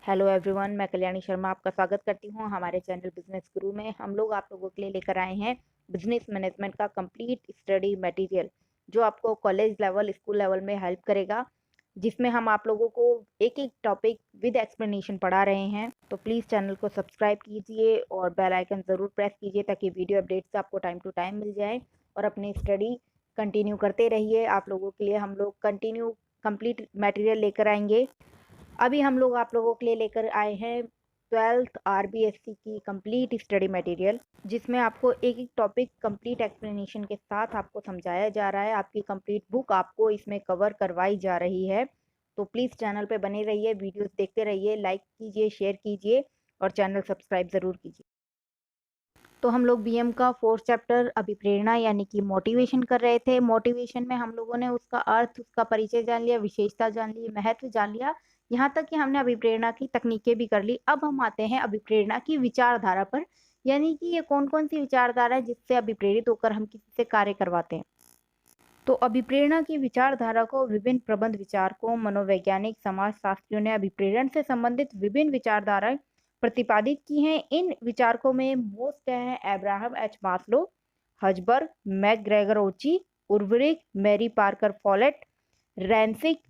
Hello everyone, मैं कल्याणी शर्मा आपका स्वागत करती हूँ हमारे चैनल बिजनेस गुरु में। हम लोग आप लोगों के लिए लेकर आए हैं बिजनेस मैनेजमेंट का कंप्लीट स्टडी मटेरियल, जो आपको कॉलेज लेवल, स्कूल लेवल में हेल्प करेगा, जिसमें हम आप लोगों को एक एक टॉपिक विद एक्सप्लेनेशन पढ़ा रहे हैं। तो प्लीज़ चैनल को सब्सक्राइब कीजिए और बेल आइकन ज़रूर प्रेस कीजिए ताकि वीडियो अपडेट्स आपको टाइम टू टाइम मिल जाए और अपनी स्टडी कंटिन्यू करते रहिए। आप लोगों के लिए हम लोग कंटिन्यू कंप्लीट मटेरियल लेकर आएंगे। अभी हम लोग आप लोगों के लिए लेकर आए हैं 12th आरबीएससी की कंप्लीट स्टडी मटेरियल, जिसमें आपको एक एक टॉपिक कंप्लीट एक्सप्लेनेशन के साथ आपको समझाया जा रहा है। आपकी कंप्लीट बुक आपको इसमें कवर करवाई जा रही है। तो प्लीज़ चैनल पे बने रहिए, वीडियोस देखते रहिए, लाइक कीजिए, शेयर कीजिए और चैनल सब्सक्राइब ज़रूर कीजिए। तो हम लोग बीएम का 4th चैप्टर अभिप्रेरणा यानी कि मोटिवेशन कर रहे थे। मोटिवेशन में हम लोगों ने उसका अर्थ, उसका परिचय जान लिया, विशेषता जान ली, महत्व जान लिया, यहाँ तक कि हमने अभिप्रेरणा की तकनीकें भी कर ली। अब हम आते हैं अभिप्रेरणा की विचारधारा पर, यानी कि ये कौन कौन सी विचारधारा है जिससे अभिप्रेरित होकर हम किसी से कार्य करवाते हैं। तो अभिप्रेरणा की विचारधारा को विभिन्न प्रबंध विचारकों, मनोवैज्ञानिक, समाजशास्त्रियों ने अभिप्रेरण से संबंधित विभिन्न विचारधाराएं प्रतिपादित की हैं। इन विचारकों में मोस्ट हैं Abraham H Maslow, Herzberg, McGregor Ouchi, Urwick, Mary Parker Follett, Rensis,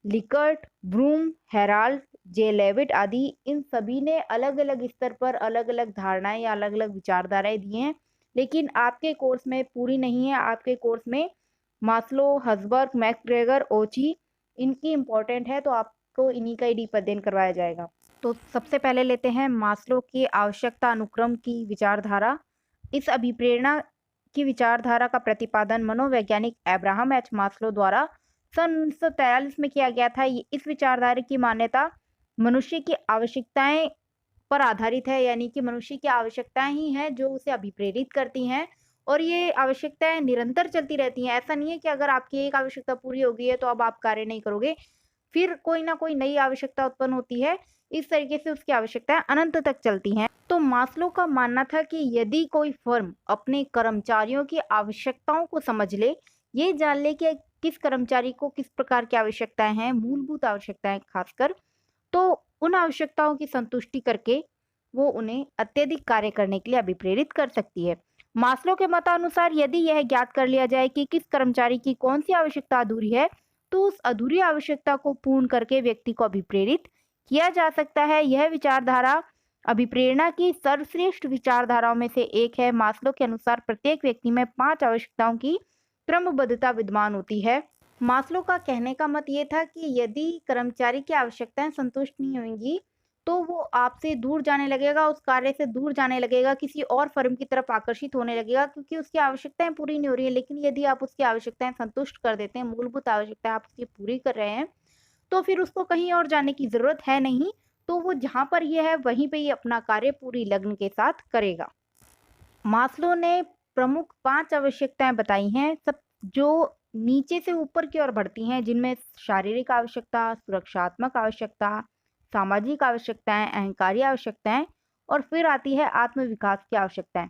Likert, Vroom, Harold, J Leavitt आदि। इन सभी ने अलग अलग स्तर पर अलग अलग धारणाएं या अलग अलग विचारधाराएं दी हैं, लेकिन आपके कोर्स में पूरी नहीं है। आपके कोर्स में मास्लो, हसबर्ग, मैकग्रेगर, ओची इनकी इंपॉर्टेंट है, तो आपको इन्हीं का ही डीप अध्ययन करवाया जाएगा। तो सबसे पहले लेते हैं मास्लो की आवश्यकता अनुक्रम की विचारधारा। इस अभिप्रेरणा की विचारधारा का प्रतिपादन मनोवैज्ञानिक अब्राहम एच मास्लो द्वारा सन 1943 में किया गया था। इस विचारधारा की मान्यता मनुष्य की आवश्यकताएं पर आधारित है, यानी कि मनुष्य की आवश्यकताएं ही हैं जो उसे अभिप्रेरित करती हैं, और ये आवश्यकताएं निरंतर चलती रहती हैं। ऐसा नहीं है कि अगर आपकी एक आवश्यकता पूरी हो गई है तो अब आप कार्य नहीं करोगे, फिर कोई ना कोई नई आवश्यकता उत्पन्न होती है। इस तरीके से उसकी आवश्यकताएं अनंत तक चलती हैं। तो मास्लो का मानना था कि यदि कोई फर्म अपने कर्मचारियों की आवश्यकताओं को समझ ले, ये जान ले कि किस कर्मचारी को किस प्रकार की आवश्यकताएं हैं, मूलभूत आवश्यकताएं खासकर, तो उन आवश्यकताओं की संतुष्टि करके वो उन्हें अत्यधिक कार्य करने के लिए अभिप्रेरित कर सकती है। मास्लो के मतानुसार यदि यह ज्ञात कर लिया जाए कि किस कर्मचारी की कौन सी आवश्यकता अधूरी है, तो उस अधूरी आवश्यकता को पूर्ण करके व्यक्ति को अभिप्रेरित किया जा सकता है। यह विचारधारा अभिप्रेरणा की सर्वश्रेष्ठ विचारधाराओं में से एक है। मास्लो के अनुसार प्रत्येक व्यक्ति में 5 आवश्यकताओं की क्रमबद्धता विद्यमान होती है। मास्लो का कहने का मत ये था कि यदि कर्मचारी की आवश्यकताएं संतुष्ट नहीं होंगी तो वो आपसे दूर जाने लगेगा, उस कार्य से दूर जाने लगेगा, किसी और फर्म की तरफ आकर्षित होने लगेगा, क्योंकि उसकी आवश्यकताएं पूरी नहीं हो रही है। लेकिन यदि आप उसकी आवश्यकताएं संतुष्ट कर देते हैं, मूलभूत आवश्यकताएं आप उसकी पूरी कर रहे हैं, तो फिर उसको कहीं और जाने की जरूरत है नहीं। तो वो जहां पर ये है वहीं पे ही अपना कार्य पूरी लगन के साथ करेगा। मास्लो ने प्रमुख 5 आवश्यकताएं बताई हैं, सब जो नीचे से ऊपर की ओर बढ़ती हैं, जिनमें शारीरिक आवश्यकता, सुरक्षात्मक आवश्यकता, सामाजिक आवश्यकताएं, अहंकारी आवश्यकताएं और फिर आती है आत्म विकास की आवश्यकताएं।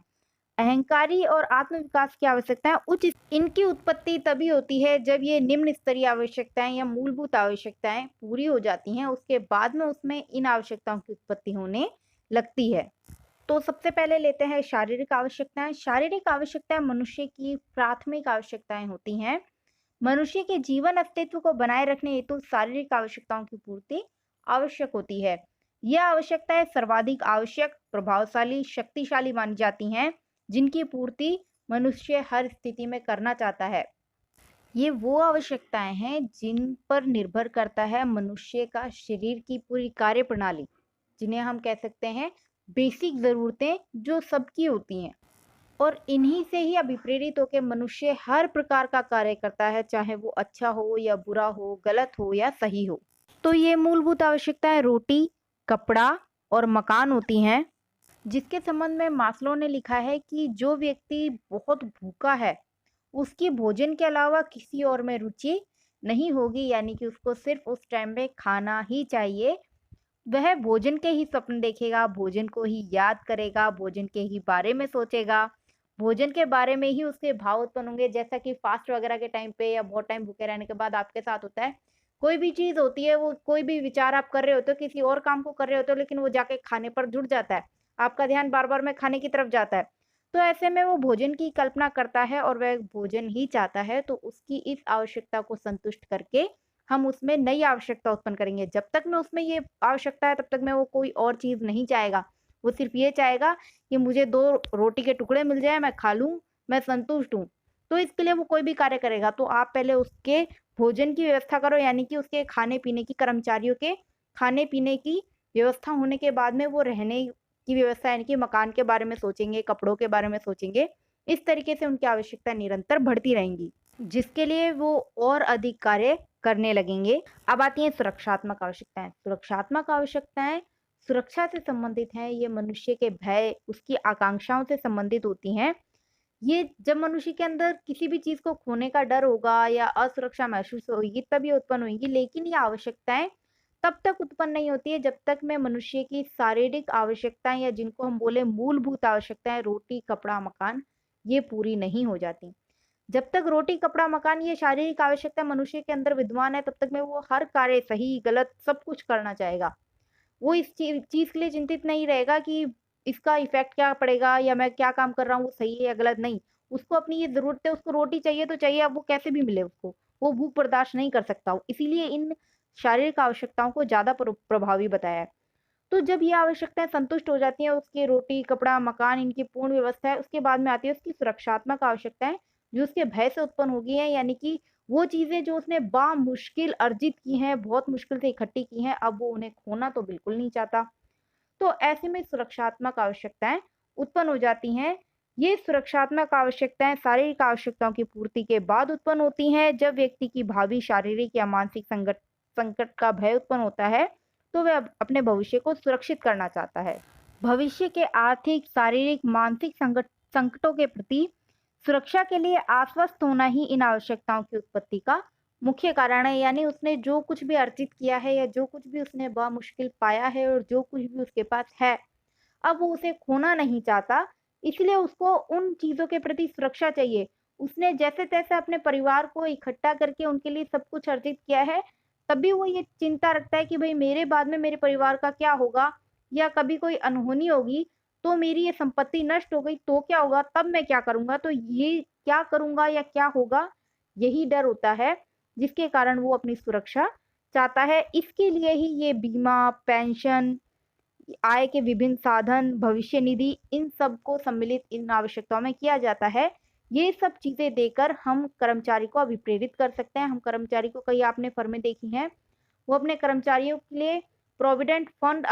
अहंकारी और आत्म विकास की आवश्यकताएं इनकी उत्पत्ति तभी होती है जब ये निम्न स्तरीय आवश्यकताएं या मूलभूत आवश्यकताएं पूरी हो जाती हैं, उसके बाद में उसमें इन आवश्यकताओं की उत्पत्ति होने लगती है। तो सबसे पहले लेते हैं शारीरिक आवश्यकताएं। शारीरिक आवश्यकताएं मनुष्य की प्राथमिक आवश्यकताएं होती हैं। मनुष्य के जीवन अस्तित्व को बनाए रखने हेतु शारीरिक आवश्यकताओं की पूर्ति आवश्यक होती है। यह आवश्यकताएं सर्वाधिक आवश्यक, प्रभावशाली, शक्तिशाली मानी जाती हैं, जिनकी पूर्ति मनुष्य हर स्थिति में करना चाहता है। ये वो आवश्यकताएं हैं जिन पर निर्भर करता है मनुष्य का शरीर की पूरी कार्य प्रणाली, जिन्हें हम कह सकते हैं बेसिक जरूरतें, जो सबकी होती हैं, और इन्हीं से ही अभिप्रेरित होकर मनुष्य हर प्रकार का कार्य करता है, चाहे वो अच्छा हो या बुरा हो, गलत हो या सही हो। तो ये मूलभूत आवश्यकताएं रोटी, कपड़ा और मकान होती हैं, जिसके संबंध में मास्लो ने लिखा है कि जो व्यक्ति बहुत भूखा है उसकी भोजन के अलावा किसी और में रुचि नहीं होगी, यानी कि उसको सिर्फ उस टाइम में खाना ही चाहिए। वह भोजन के ही स्वप्न देखेगा, भोजन को ही याद करेगा, भोजन के ही बारे में सोचेगा, भोजन के बारे में ही उसके भाव उत्पन्न होंगे। जैसा कि फास्ट वगैरह के टाइम पे या बहुत टाइम भूखे रहने के बाद आपके साथ होता है, कोई भी चीज़ होती है, वो कोई भी विचार आप कर रहे होते हो, किसी और काम को कर रहे होते हो, लेकिन वो जाके खाने पर जुड़ जाता है। आपका ध्यान बार-बार में खाने की तरफ जाता है। तो ऐसे में वो भोजन की कल्पना करता है और वह भोजन ही चाहता है, तो उसकी इस आवश्यकता को संतुष्ट करके हम उसमें नई आवश्यकता उत्पन्न करेंगे। जब तक में उसमें ये आवश्यकता है, तब तक में वो कोई और चीज़ नहीं चाहेगा। वो सिर्फ़ ये चाहेगा कि मुझे 2 रोटी के टुकड़े मिल जाएँ, मैं खा लूँ, मैं संतुष्ट हूँ। तो इसके लिए वो कोई भी कार्य करेगा। तो आप पहले उसके भोजन की व्यवस्था करो, यानी कि उसके खाने-पीने की, कर्मचारियों के खाने-पीने की व्यवस्था होने के बाद में वो रहने की व्यवस्था, यानी कि मकान के बारे में सोचेंगे, कपड़ों के बारे में सोचेंगे। इस तरीके से उनकी आवश्यकता निरंतर बढ़ती रहेंगी, जिसके लिए वो और अधिक कार्य करने लगेंगे। अब आती हैं सुरक्षात्मक आवश्यकताएँ। सुरक्षात्मक आवश्यकताएँ सुरक्षा से संबंधित हैं, ये मनुष्य के भय, उसकी आकांक्षाओं से संबंधित होती हैं। ये जब मनुष्य के अंदर किसी भी चीज़ को खोने का डर होगा या असुरक्षा महसूस होगी, तब ये उत्पन्न होंगी। लेकिन ये आवश्यकताएँ तब तक उत्पन्न नहीं होती है, जब तक में मनुष्य की शारीरिक आवश्यकताएँ, या जिनको हम बोले मूलभूत आवश्यकताएँ, रोटी, कपड़ा, मकान, ये पूरी नहीं हो जाती। जब तक रोटी, कपड़ा, मकान, ये शारीरिक आवश्यकता मनुष्य के अंदर विद्यमान है, तब तक में वो हर कार्य सही, गलत सब कुछ करना चाहेगा। वो इस चीज़ के लिए चिंतित नहीं रहेगा कि इसका इफ़ेक्ट क्या पड़ेगा, या मैं क्या काम कर रहा हूँ वो सही है या गलत, नहीं। उसको अपनी ये ज़रूरत है, उसको रोटी चाहिए तो चाहिए, अब वो कैसे भी मिले उसको। वो भूख बर्दाश्त नहीं कर सकता वो। इसीलिए इन शारीरिक आवश्यकताओं को ज़्यादा प्रभावी बताया है। तो जब ये आवश्यकताएँ संतुष्ट हो जाती हैं, उसकी रोटी, कपड़ा, मकान, इनकी पूर्ण व्यवस्था है, उसके बाद में आती है उसकी सुरक्षात्मक आवश्यकताएँ, जो उसके भय से उत्पन्न होगी हैं, यानी कि वो चीज़ें जो उसने बामुश्किल अर्जित की हैं, बहुत मुश्किल से इकट्ठी की हैं, अब वो उन्हें खोना तो बिल्कुल नहीं चाहता। तो ऐसे में सुरक्षात्मक आवश्यकताएँ उत्पन्न हो जाती हैं। ये सुरक्षात्मक आवश्यकताएँ शारीरिक आवश्यकताओं की पूर्ति के बाद उत्पन्न होती हैं। जब व्यक्ति की भावी शारीरिक या मानसिक संकट का भय उत्पन्न होता है, तो वह अपने भविष्य को सुरक्षित करना चाहता है। भविष्य के आर्थिक, शारीरिक, मानसिक संकटों के प्रति सुरक्षा के लिए आश्वस्त होना ही इन आवश्यकताओं की उत्पत्ति का मुख्य कारण है। यानी उसने जो कुछ भी अर्जित किया है, या जो कुछ भी उसने बामुश्किल पाया है, और जो कुछ भी उसके पास है, अब वो उसे खोना नहीं चाहता, इसलिए उसको उन चीज़ों के प्रति सुरक्षा चाहिए। उसने जैसे-तैसे अपने परिवार को इकट्ठा करके उनके लिए सब कुछ अर्जित किया है, तब भी वो ये चिंता रखता है कि भई मेरे बाद में मेरे परिवार का क्या होगा? या कभी कोई अनहोनी होगी, तो मेरी ये संपत्ति नष्ट हो गई तो क्या होगा? तब मैं क्या करूँगा? तो ये क्या करूँगा या क्या होगा? यही डर होता है, जिसके कारण वो अपनी सुरक्षा चाहता है। इसके लिए ही ये बीमा, पेंशन, आय के विभिन्न साधन, भविष्य निधि, इन सब को सम्मिलित इन आवश्यकताओं में किया जाता है। ये सब चीज़ें देकर हम कर्मचारी को अभिप्रेरित कर सकते हैं। हम कर्मचारी को, कई आपने फर्में देखी हैं, वो अपने कर्मचारियों के लिए प्रोविडेंट फंड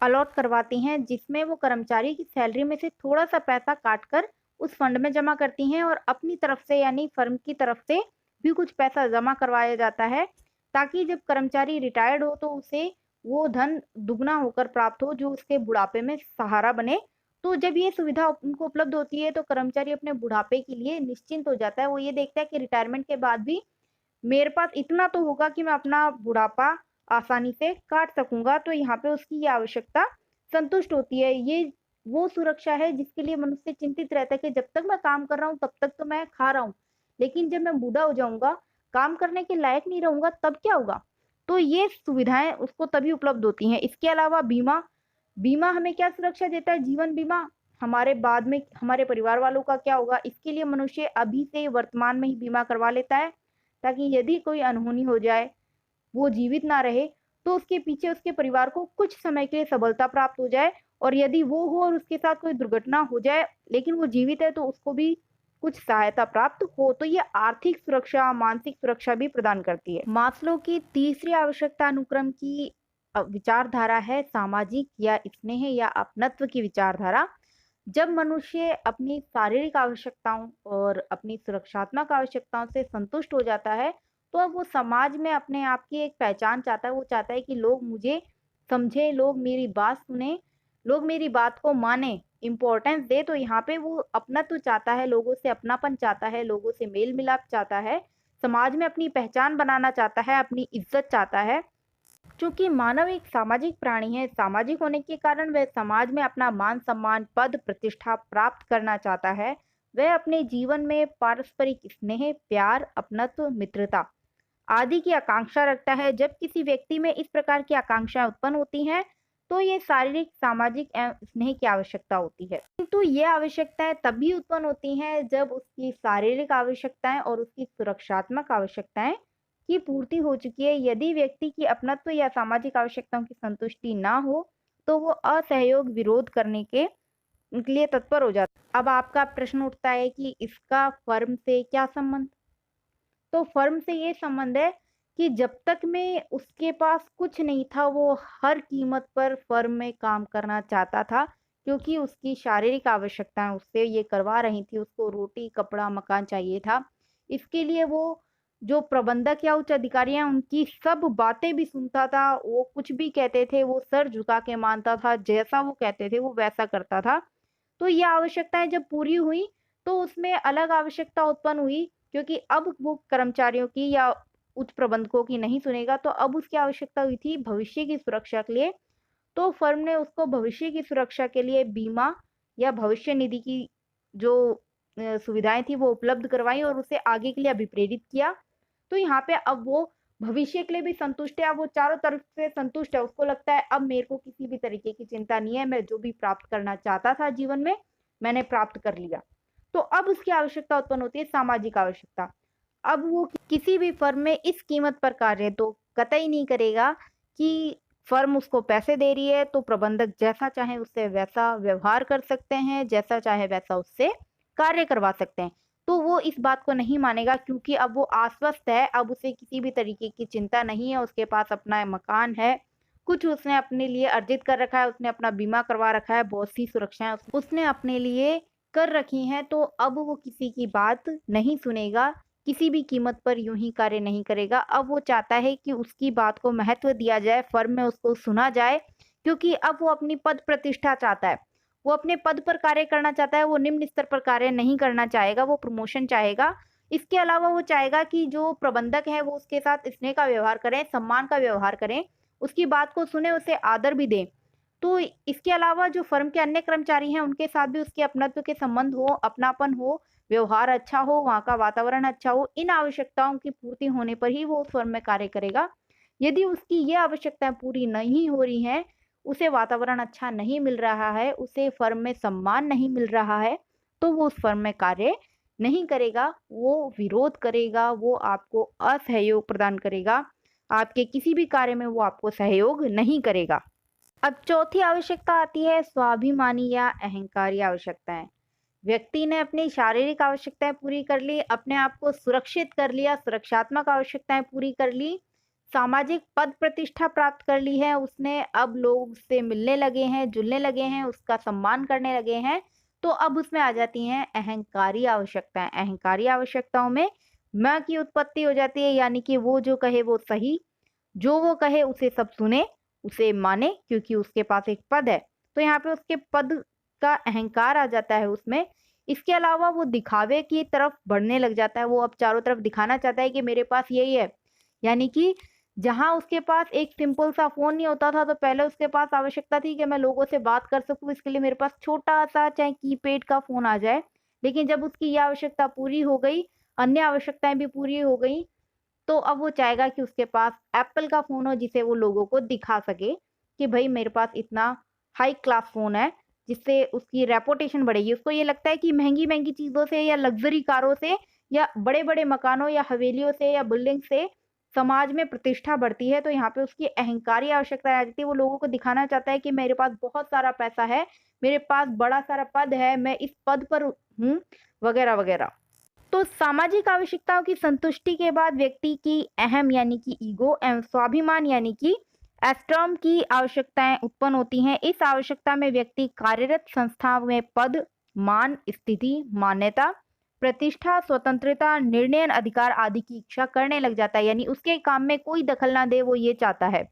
अलॉट करवाती हैं, जिसमें वो कर्मचारी की सैलरी में से थोड़ा-सा पैसा काट कर उस फंड में जमा करती हैं, और अपनी तरफ से, यानी फर्म की तरफ से भी कुछ पैसा जमा करवाया जाता है, ताकि जब कर्मचारी रिटायर्ड हो तो उसे वो धन दुगना होकर प्राप्त हो, जो उसके बुढ़ापे में सहारा बने। तो जब ये सुविधा उनको उपलब्ध होती है, तो कर्मचारी अपने बुढ़ापे के लिए निश्चिंत हो जाता है। वो ये देखता है कि रिटायरमेंट के बाद भी मेरे पास इतना तो होगा कि मैं अपना बुढ़ापा आसानी से काट सकूँगा, तो यहाँ पे उसकी ये आवश्यकता संतुष्ट होती है। ये वो सुरक्षा है जिसके लिए मनुष्य चिंतित रहता है कि जब तक मैं काम कर रहा हूँ, तब तक तो मैं खा रहा हूँ। लेकिन जब मैं बूढ़ा हो जाऊँगा, काम करने के लायक नहीं रहूँगा, तब क्या होगा? तो ये सुविधाएँ उसको तभी उपलब्ध होती हैं। इसके अलावा बीमा, बीमा हमें क्या सुरक्षा देता है? जीवन बीमा, हमारे बाद में हमारे परिवार वालों का क्या होगा? इसके लिए मनुष्य अभी से वर्तमान में ही बीमा करवा लेता है, ताकि यदि कोई अनहोनी हो जाए, वो जीवित ना रहे, तो उसके पीछे उसके परिवार को कुछ समय के लिए सबलता प्राप्त हो जाए, और यदि वो हो और उसके साथ कोई दुर्घटना हो जाए, लेकिन वो जीवित है, तो उसको भी कुछ सहायता प्राप्त हो। तो ये आर्थिक सुरक्षा, मानसिक सुरक्षा भी प्रदान करती है। मास्लो की तीसरी आवश्यकता अनुक्रम की विचारधारा है सामाजिक या स्नेह या अपनत्व की विचारधारा। जब मनुष्य अपनी शारीरिक आवश्यकताओं और अपनी सुरक्षात्मक आवश्यकताओं से संतुष्ट हो जाता है, तो अब वो समाज में अपने आप की एक पहचान चाहता है। वो चाहता है कि लोग मुझे समझें, लोग मेरी बात सुनें, लोग मेरी बात को मानें, इम्पोर्टेंस दें। तो यहाँ पे वो अपनत्व चाहता है, लोगों से अपनापन चाहता है, लोगों से मेल-मिलाप चाहता है, समाज में अपनी पहचान बनाना चाहता है, अपनी इज़्ज़त चाहता है। चूँकि मानव एक सामाजिक प्राणी है, सामाजिक होने के कारण वह समाज में अपना मान-सम्मान, पद, प्रतिष्ठा प्राप्त करना चाहता है। वह अपने जीवन में पारस्परिक स्नेह, प्यार, अपनत्व, मित्रता, आदि की आकांक्षा रखता है। जब किसी व्यक्ति में इस प्रकार की आकांक्षाएं उत्पन्न होती हैं, तो ये शारीरिक, सामाजिक एवं स्नेह की आवश्यकता होती है। किंतु ये आवश्यकताएं तभी उत्पन्न होती हैं जब उसकी शारीरिक आवश्यकताएं और उसकी सुरक्षात्मक आवश्यकताएं की पूर्ति हो चुकी है। यदि व्यक्ति की अपनत्व या सामाजिक आवश्यकताओं की संतुष्टि ना हो, तो वो असहयोग, विरोध करने के लिए तत्पर हो जाता है। अब आपका प्रश्न उठता है कि इसका फर्म से क्या संबंध? तो फर्म से ये संबंध है कि जब तक में उसके पास कुछ नहीं था, वो हर कीमत पर फर्म में काम करना चाहता था, क्योंकि उसकी शारीरिक आवश्यकताएं उससे ये करवा रही थी। उसको रोटी, कपड़ा, मकान चाहिए था। इसके लिए वो जो प्रबंधक या उच्च अधिकारी हैं, उनकी सब बातें भी सुनता था। वो कुछ भी कहते थे, वो सर झुका के मानता था। जैसा वो कहते थे, वो वैसा करता था। तो ये आवश्यकताएं जब पूरी हुई, तो उसमें अलग आवश्यकता उत्पन्न हुई, क्योंकि अब वो कर्मचारियों की या उच्च प्रबंधकों की नहीं सुनेगा। तो अब उसकी आवश्यकता हुई थी भविष्य की सुरक्षा के लिए। तो फर्म ने उसको भविष्य की सुरक्षा के लिए बीमा या भविष्य निधि की जो सुविधाएं थी, वो उपलब्ध करवाई और उसे आगे के लिए अभिप्रेरित किया। तो यहाँ पे अब वो भविष्य के लिए भी संतुष्ट है। अब वो चारों तरफ से संतुष्ट है। उसको लगता है अब मेरे को किसी भी तरीके की चिंता नहीं है। मैं जो भी प्राप्त करना चाहता था जीवन में, मैंने प्राप्त कर लिया। तो अब उसकी आवश्यकता उत्पन्न होती है सामाजिक आवश्यकता। अब वो किसी भी फर्म में इस कीमत पर कार्य तो कतई नहीं करेगा कि फर्म उसको पैसे दे रही है, तो प्रबंधक जैसा चाहे उससे वैसा व्यवहार कर सकते हैं, जैसा चाहे वैसा उससे कार्य करवा सकते हैं। तो वो इस बात को नहीं मानेगा, क्योंकि अब वो आश्वस्त है। अब उसे किसी भी तरीके की चिंता नहीं है। उसके पास अपना मकान है, कुछ उसने अपने लिए अर्जित कर रखा है, उसने अपना बीमा करवा रखा है, बहुत सी सुरक्षाएं उसने अपने लिए कर रखी हैं। तो अब वो किसी की बात नहीं सुनेगा, किसी भी कीमत पर यूं ही कार्य नहीं करेगा। अब वो चाहता है कि उसकी बात को महत्व दिया जाए, फर्म में उसको सुना जाए, क्योंकि अब वो अपनी पद प्रतिष्ठा चाहता है। वो अपने पद पर कार्य करना चाहता है। वो निम्न स्तर पर कार्य नहीं करना चाहेगा, वो प्रमोशन चाहेगा। इसके अलावा वो चाहेगा कि जो प्रबंधक है, वो उसके साथ स्नेह का व्यवहार करें, सम्मान का व्यवहार करें, उसकी बात को सुने, उसे आदर भी दें। तो इसके अलावा जो फर्म के अन्य कर्मचारी हैं, उनके साथ भी उसके अपनत्व के संबंध हो, अपनापन हो, व्यवहार अच्छा हो, वहाँ का वातावरण अच्छा हो। इन आवश्यकताओं की पूर्ति होने पर ही वो उस फर्म में कार्य करेगा। यदि उसकी ये आवश्यकताएं पूरी नहीं हो रही हैं, उसे वातावरण अच्छा नहीं मिल रहा है, उसे फर्म में सम्मान नहीं मिल रहा है, तो वो उस फर्म में कार्य नहीं करेगा। वो विरोध करेगा, वो आपको असहयोग प्रदान करेगा। आपके किसी भी कार्य में वो आपको सहयोग नहीं करेगा। अब चौथी आवश्यकता आती है स्वाभिमानी या अहंकारी आवश्यकताएं। व्यक्ति ने अपनी शारीरिक आवश्यकताएं पूरी कर ली, अपने आप को सुरक्षित कर लिया, सुरक्षात्मक आवश्यकताएं पूरी कर ली, सामाजिक पद प्रतिष्ठा प्राप्त कर ली है उसने। अब लोग उससे मिलने लगे हैं, जुलने लगे हैं, उसका सम्मान करने लगे हैं। तो अब उसमें आ जाती हैं अहंकारी आवश्यकताएं। अहंकारी आवश्यकताओं में मैं की उत्पत्ति हो जाती है, यानी कि वो जो कहे वो सही, जो वो कहे उसे सब सुने, उसे माने, क्योंकि उसके पास एक पद है। तो यहाँ पे उसके पद का अहंकार आ जाता है उसमें। इसके अलावा वो दिखावे की तरफ बढ़ने लग जाता है। वो अब चारों तरफ दिखाना चाहता है कि मेरे पास यही है। यानी कि जहाँ उसके पास एक सिंपल सा फ़ोन नहीं होता था, तो पहले उसके पास आवश्यकता थी कि मैं लोगों से बात कर सकूँ, इसके लिए मेरे पास छोटा-सा चाहे कीपैड का फ़ोन आ जाए। लेकिन जब उसकी ये आवश्यकता पूरी हो गई, अन्य आवश्यकताएँ भी पूरी हो गई, तो अब वो चाहेगा कि उसके पास एप्पल का फ़ोन हो, जिसे वो लोगों को दिखा सके कि भई मेरे पास इतना हाई क्लास फ़ोन है, जिससे उसकी रेपुटेशन बढ़ेगी। उसको ये लगता है कि महँगी-महँगी चीज़ों से या लग्ज़री कारों से या बड़े-बड़े मकानों या हवेलियों से या बिल्डिंग से समाज में प्रतिष्ठा बढ़ती है। तो यहाँ पे उसकी अहंकारी आवश्यकता आ जाती है। वो लोगों को दिखाना चाहता है कि मेरे पास बहुत सारा पैसा है, मेरे पास बड़ा सारा पद है, मैं इस पद पर हूँ, वगैरह-वगैरह। तो सामाजिक आवश्यकताओं की संतुष्टि के बाद व्यक्ति की अहम यानी कि ईगो एवं स्वाभिमान यानी कि एस्ट्रॉम की आवश्यकताएं उत्पन्न होती हैं। इस आवश्यकता में व्यक्ति कार्यरत संस्था में पद, मान, स्थिति, मान्यता, प्रतिष्ठा, स्वतंत्रता, निर्णय अधिकार आदि की इच्छा करने लग जाता है। यानी उसके काम में कोई दखल ना दे, वो ये चाहता है।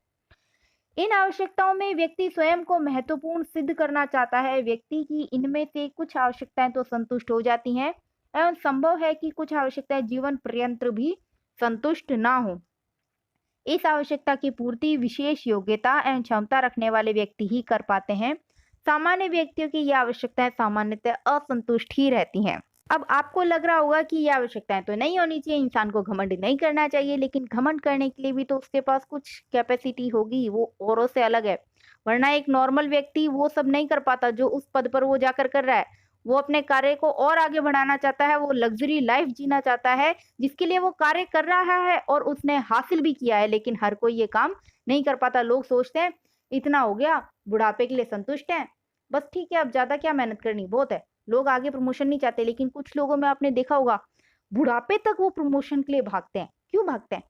इन आवश्यकताओं में व्यक्ति स्वयं को महत्वपूर्ण सिद्ध करना चाहता है। व्यक्ति की इनमें से कुछ आवश्यकताएं तो संतुष्ट हो जाती हैं, एवं संभव है कि कुछ आवश्यकताएं जीवन पर्यंत भी संतुष्ट ना हो। इस आवश्यकता की पूर्ति विशेष योग्यता एवं क्षमता रखने वाले व्यक्ति ही कर पाते हैं। सामान्य व्यक्तियों की ये आवश्यकताएं सामान्यतः असंतुष्ट ही रहती हैं। अब आपको लग रहा होगा कि ये आवश्यकताएँ तो नहीं होनी चाहिए, इंसान को घमंड नहीं करना चाहिए, लेकिन घमंड करने के लिए भी तो उसके पास कुछ कैपेसिटी होगी, वो औरों से अलग है। वरना एक नॉर्मल व्यक्ति वो सब नहीं कर पाता जो उस पद पर वो जाकर कर रहा है। वो अपने कार्य को और आगे बढ़ाना चाहता है, वो लग्ज़री लाइफ़ जीना चाहता है, जिसके लिए वो कार्य कर रहा है और उसने हासिल भी किया है, लेकिन हर कोई ये काम नहीं कर पाता। लोग सोचते हैं, इतना हो गया, बुढ़ापे के लिए संतुष्ट हैं, बस ठीक है, अब ज़्यादा क्या मेहनत करनी, बहुत है। लोग आगे प्रमोशन नहीं चाहते, लेकिन कुछ लोगों में आपने देखा होगा, बुढ़ापे तक वो प्रमोशन के लिए भागते हैं। क्यों भागते हैं?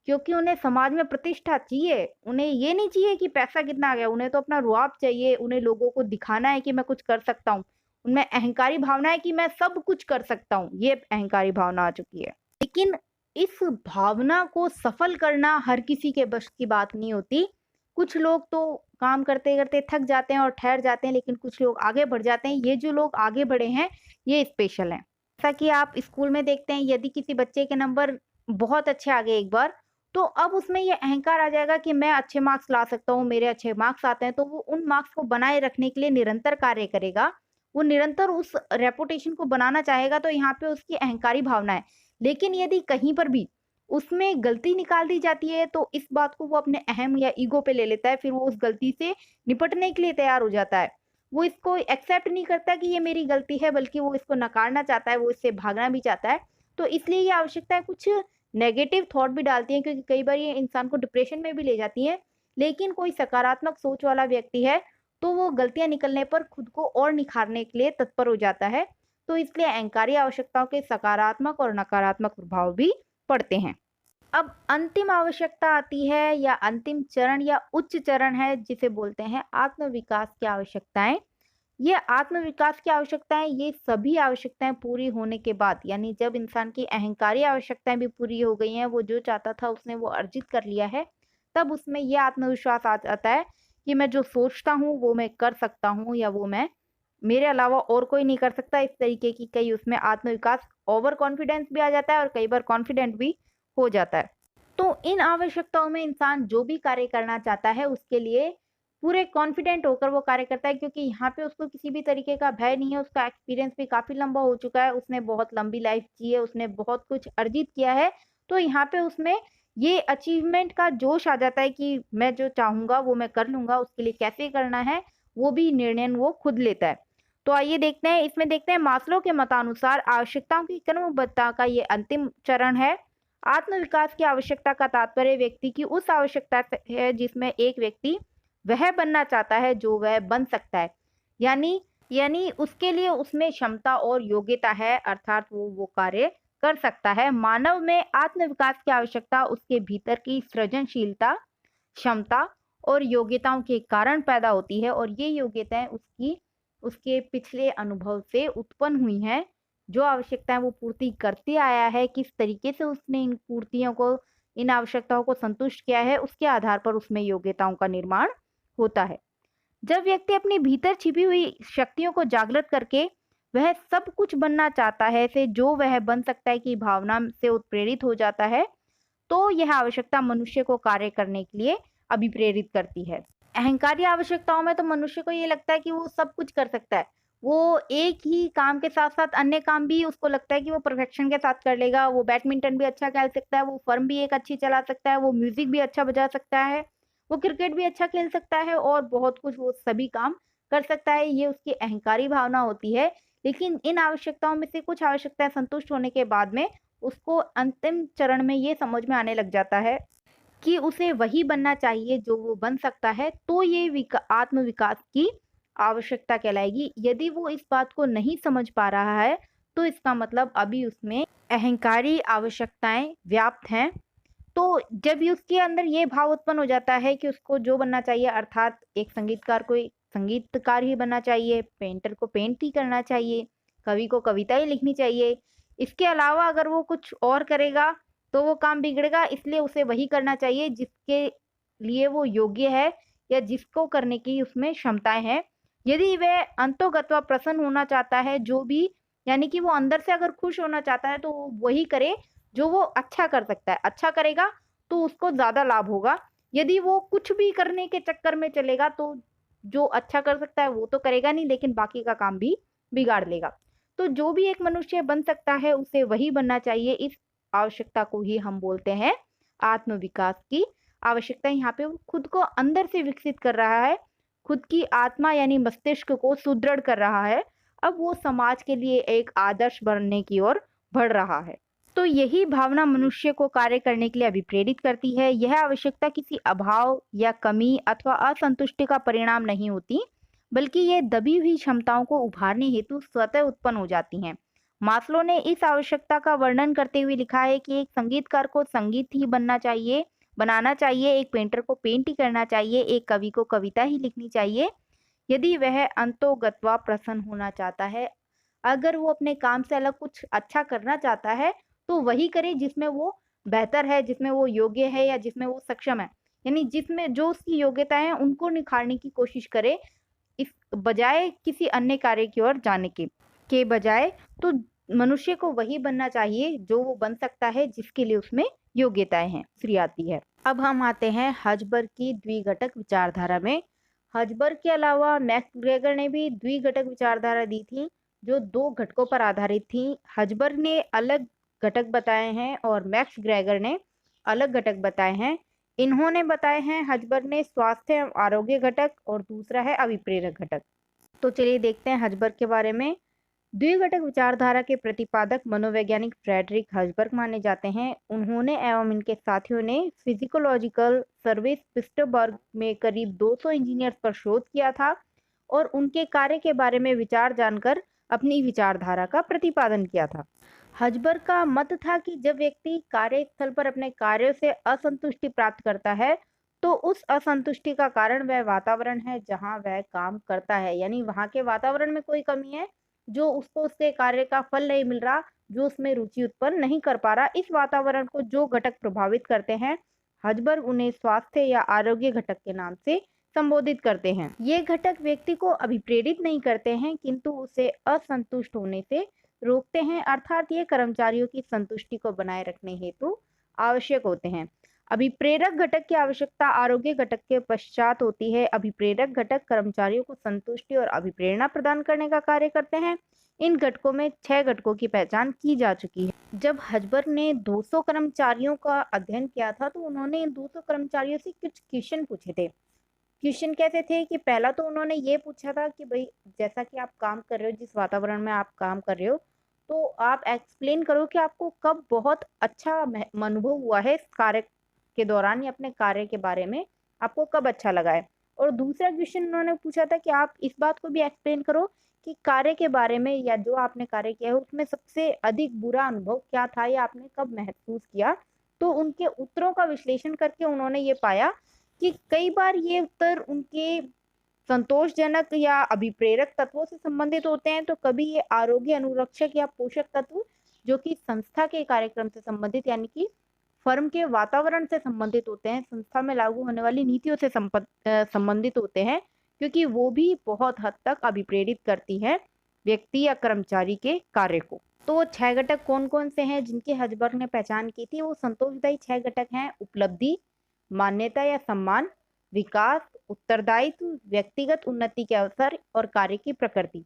क्योंकि उन्हें समाज में प्रतिष्ठा चाहिए। उन्हें ये नहीं चाहिए कि पैसा कितना आ गया, उन्हें तो अपना रुआब चाहिए, उन्हें लोगों को दिखाना है कि मैं कुछ कर सकता हूँ। उनमें अहंकारी भावना है कि मैं सब कुछ कर सकता हूँ, ये अहंकारी भावना आ चुकी है। लेकिन इस भावना को सफल करना हर किसी के बस की बात नहीं होती। कुछ लोग तो काम करते-करते थक जाते हैं और ठहर जाते हैं, लेकिन कुछ लोग आगे बढ़ जाते हैं। ये जो लोग आगे बढ़े हैं, ये स्पेशल हैं। जैसा कि आप स्कूल में देखते हैं, यदि किसी बच्चे के नंबर बहुत अच्छे आ गए एक बार, तो अब उसमें ये अहंकार आ जाएगा कि मैं अच्छे मार्क्स ला सकता हूँ, मेरे अच्छे मार्क्स आते हैं, तो वो उन मार्क्स को बनाए रखने के लिए निरंतर कार्य करेगा। वो निरंतर उस रेपुटेशन को बनाना चाहेगा, तो यहाँ पे उसकी अहंकारी भावना है। लेकिन यदि कहीं पर भी उसमें गलती निकाल दी जाती है, तो इस बात को वो अपने अहम या ईगो पे ले लेता है, फिर वो उस गलती से निपटने के लिए तैयार हो जाता है। वो इसको एक्सेप्ट नहीं करता कि ये मेरी गलती है, बल्कि वो इसको नकारना चाहता है, वो इससे भागना भी चाहता है। तो इसलिए ये आवश्यकताएँ कुछ नेगेटिव थॉट भी डालती हैं, क्योंकि कई बार ये इंसान को डिप्रेशन में भी ले जाती हैं। लेकिन कोई सकारात्मक सोच वाला व्यक्ति है, तो वो गलतियाँ निकलने पर खुद को और निखारने के लिए तत्पर हो जाता है। तो इसलिए अहंकारी आवश्यकताओं के सकारात्मक और नकारात्मक प्रभाव भी पड़ते हैं। अब अंतिम आवश्यकता आती है, या अंतिम चरण या उच्च चरण है, जिसे बोलते हैं आत्म-विकास की आवश्यकताएँ। ये आत्म-विकास की आवश्यकताएँ, ये सभी आवश्यकताएँ पूरी होने के बाद, यानी जब इंसान की अहंकारी आवश्यकताएँ भी पूरी हो गई हैं, वो जो चाहता था उसने वो अर्जित कर लिया है, तब उसमें ये आत्मविश्वास आ जाता है कि मैं जो सोचता हूँ वो मैं कर सकता हूँ, या वो मैं मेरे अलावा और कोई नहीं कर सकता। इस तरीके की कई उसमें आत्मविकास, ओवर कॉन्फिडेंस भी आ जाता है और कई बार कॉन्फिडेंट भी हो जाता है। तो इन आवश्यकताओं में इंसान जो भी कार्य करना चाहता है, उसके लिए पूरे कॉन्फिडेंट होकर वो कार्य करता है, क्योंकि यहाँ पे उसको किसी भी तरीके का भय नहीं है। उसका एक्सपीरियंस भी काफ़ी लंबा हो चुका है, उसने बहुत लंबी लाइफ जी है, उसने बहुत कुछ अर्जित किया है। तो यहाँ पे उसमें ये अचीवमेंट का जोश आ जाता है कि मैं जो चाहूँगा वो मैं कर लूँगा, उसके लिए कैसे करना है, वो भी निर्णय वो खुद लेता है। तो आइए देखते हैं, इसमें देखते हैं मास्लो के मतानुसार आवश्यकताओं की क्रमबद्धता का ये अंतिम चरण है। आत्म-विकास की आवश्यकता का तात्पर्य व्यक्ति की उस आवश्यकता से है जिसमें एक व्यक्ति वह बनना चाहता है जो वह बन सकता है। यानी यानी उसके लिए उसमें क्षमता और योग्यता है, अर्थात वो कार्य कर सकता है। मानव में आत्म-विकास की आवश्यकता उसके भीतर की सृजनशीलता, क्षमता और योग्यताओं के कारण पैदा होती है, और ये योग्यताएँ उसके पिछले अनुभव से उत्पन्न हुई हैं। जो आवश्यकताएँ वो पूर्ति करते आया है, किस तरीके से उसने इन आवश्यकताओं को संतुष्ट किया है, उसके आधार पर उसमें योग्यताओं का निर्माण होता है। जब व्यक्ति अपने भीतर छिपी हुई शक्तियों को जागृत करके वह सब कुछ बनना चाहता है, से जो वह बन सकता है की भावना से उत्प्रेरित हो जाता है, तो यह आवश्यकता मनुष्य को कार्य करने के लिए अभिप्रेरित करती है। अहंकारी आवश्यकताओं में तो मनुष्य को ये लगता है कि वो सब कुछ कर सकता है। वो एक ही काम के साथ-साथ अन्य काम भी उसको लगता है कि वो परफेक्शन के साथ कर लेगा। वो बैडमिंटन भी अच्छा खेल सकता है, वो फर्म भी एक अच्छी चला सकता है, वो म्यूज़िक भी अच्छा बजा सकता है, वो क्रिकेट भी अच्छा खेल सकता है, और बहुत कुछ वो सभी काम कर सकता है। ये उसकी अहंकारी भावना होती है। लेकिन इन आवश्यकताओं में से कुछ आवश्यकताएँ संतुष्ट होने के बाद में उसको अंतिम चरण में ये समझ में आने लग जाता है कि उसे वही बनना चाहिए जो वो बन सकता है, तो ये आत्म-विकास की आवश्यकता कहलाएगी। यदि वो इस बात को नहीं समझ पा रहा है, तो इसका मतलब अभी उसमें अहंकारी आवश्यकताएँ व्याप्त हैं। तो जब ये उसके अंदर ये भाव उत्पन्न हो जाता है कि उसको जो बनना चाहिए, अर्थात एक संगीतकार को एक संगीतकार ही बनना चाहिए, पेंटर को पेंट ही करना चाहिए, कवि को कविता ही लिखनी चाहिए। इसके अलावा अगर वो कुछ और करेगा, तो वो काम बिगड़ेगा, इसलिए उसे वही करना चाहिए जिसके लिए वो योग्य है, या जिसको करने की उसमें क्षमताएँ हैं। यदि वह अंतोगत्वा प्रसन्न होना चाहता है, जो भी, यानी कि वो अंदर से अगर खुश होना चाहता है, तो वो वही करे जो वो अच्छा कर सकता है। अच्छा करेगा तो उसको ज़्यादा लाभ होगा। यदि वो कुछ भी करने के चक्कर में चलेगा, तो जो अच्छा कर सकता है वो तो करेगा नहीं, लेकिन बाकी का काम भी बिगाड़ लेगा। तो जो भी एक मनुष्य बन सकता है उसे वही बनना चाहिए। इस आवश्यकता को ही हम बोलते हैं आत्मविकास की आवश्यकता। यहाँ पे वो खुद को अंदर से विकसित कर रहा है, खुद की आत्मा यानी मस्तिष्क को सुदृढ़ कर रहा है। अब वो समाज के लिए एक आदर्श बनने की ओर बढ़ रहा है। तो यही भावना मनुष्य को कार्य करने के लिए अभिप्रेरित करती है। यह आवश्यकता किसी अभाव या कमी अथवा असंतुष्टि का परिणाम नहीं होती, बल्कि ये दबी हुई क्षमताओं को उभारने हेतु स्वतः उत्पन्न हो जाती हैं। मास्लो ने इस आवश्यकता का वर्णन करते हुए लिखा है कि एक संगीतकार को संगीत ही बनाना चाहिए, एक पेंटर को पेंट ही करना चाहिए, एक कवि को कविता ही लिखनी चाहिए। यदि वह अंतोगत्वा प्रसन्न होना चाहता है, अगर वो अपने काम से अलग कुछ अच्छा करना चाहता है, तो वही करे जिसमें वो बेहतर है, जिसमें वो योग्य है या जिसमें वो सक्षम है। यानी जिसमें जो उसकी योग्यताएं हैं उनको निखारने की कोशिश करे, इस बजाय किसी अन्य कार्य की ओर जाने के बजाय। तो मनुष्य को वही बनना चाहिए जो वो बन सकता है, जिसके लिए उसमें योग्यताएं हैं, दूसरी आती है। अब हम आते हैं हजबर्ग की द्विघटक विचारधारा में। हजबर्ग के अलावा मैक्स ग्रेगर ने भी द्विघटक विचारधारा दी थी, जो दो घटकों पर आधारित थी। हजबर्ग ने अलग घटक बताए हैं और मैक्स ग्रेगर ने अलग घटक बताए हैं। इन्होंने बताए हैं, हजबर्ग ने स्वास्थ्य एवं आरोग्य घटक और दूसरा है अभिप्रेरक घटक। तो चलिए देखते हैं हजबर्ग के बारे में। द्विघटक विचारधारा के प्रतिपादक मनोवैज्ञानिक फ्रेडरिक हजबर्ग माने जाते हैं। उन्होंने एवं इनके साथियों ने फिजिकोलॉजिकल सर्विस पिट्सबर्ग में करीब 200 इंजीनियर्स पर शोध किया था और उनके कार्य के बारे में विचार जानकर अपनी विचारधारा का प्रतिपादन किया था। हजबर्ग का मत था कि जब व्यक्ति कार्यस्थल पर अपने कार्यों से असंतुष्टि प्राप्त करता है, तो उस असंतुष्टि का कारण वह वातावरण है जहां वह काम करता है। यानी वहां के वातावरण में कोई कमी है, जो उसको उसके कार्य का फल नहीं मिल रहा, जो उसमें रुचि उत्पन्न नहीं कर पा रहा। इस वातावरण को जो घटक प्रभावित करते हैं, हजबर्ग उन्हें स्वास्थ्य या आरोग्य घटक के नाम से संबोधित करते हैं। ये घटक व्यक्ति को अभिप्रेरित नहीं करते हैं, किंतु उसे असंतुष्ट होने से रोकते हैं, अर्थात ये कर्मचारियों की संतुष्टि को बनाए रखने हेतु आवश्यक होते हैं। अभिप्रेरक घटक की आवश्यकता आरोग्य घटक के पश्चात होती है। अभिप्रेरक घटक कर्मचारियों को संतुष्टि और अभिप्रेरणा प्रदान करने का कार्य करते हैं। इन घटकों में 6 घटकों की पहचान की जा चुकी है। जब हजबर्ग ने 200 कर्मचारियों का अध्ययन किया था, तो उन्होंने इन 200 कर्मचारियों से कुछ क्वेश्चन पूछे थे। क्वेश्चन कैसे थे कि पहला तो उन्होंने ये पूछा था कि भाई, जैसा कि आप काम कर रहे हो, जिस वातावरण में आप काम कर रहे हो, तो आप एक्सप्लेन करो कि आपको कब बहुत अच्छा अनुभव हुआ है इस कार्य के दौरान या अपने कार्य के बारे में आपको कब अच्छा लगा है। और दूसरा क्वेश्चन उन्होंने पूछा था कि आप इस बात को भी एक्सप्लेन करो कि कार्य के बारे में या जो आपने कार्य किया है उसमें सबसे अधिक बुरा अनुभव क्या था या आपने कब महसूस किया। तो उनके उत्तरों का विश्लेषण करके उन्होंने ये पाया कि कई बार ये उत्तर उनके संतोषजनक या अभिप्रेरक तत्वों से संबंधित होते हैं, तो कभी ये आरोग्य अनुरक्षक या पोषक तत्व जो कि संस्था के कार्यक्रम से संबंधित यानी कि फर्म के वातावरण से संबंधित होते हैं, संस्था में लागू होने वाली नीतियों से संबंधित होते हैं, क्योंकि वो भी बहुत हद तक अभिप्रेरित करती है व्यक्ति या कर्मचारी के कार्य को। तो वो 6 घटक कौन कौन से हैं जिनकी हजबर्ग ने पहचान की थी? वो संतोषदायी 6 घटक हैं: उपलब्धि, मान्यता या सम्मान, विकास, उत्तरदायित्व, व्यक्तिगत उन्नति के अवसर और कार्य की प्रकृति।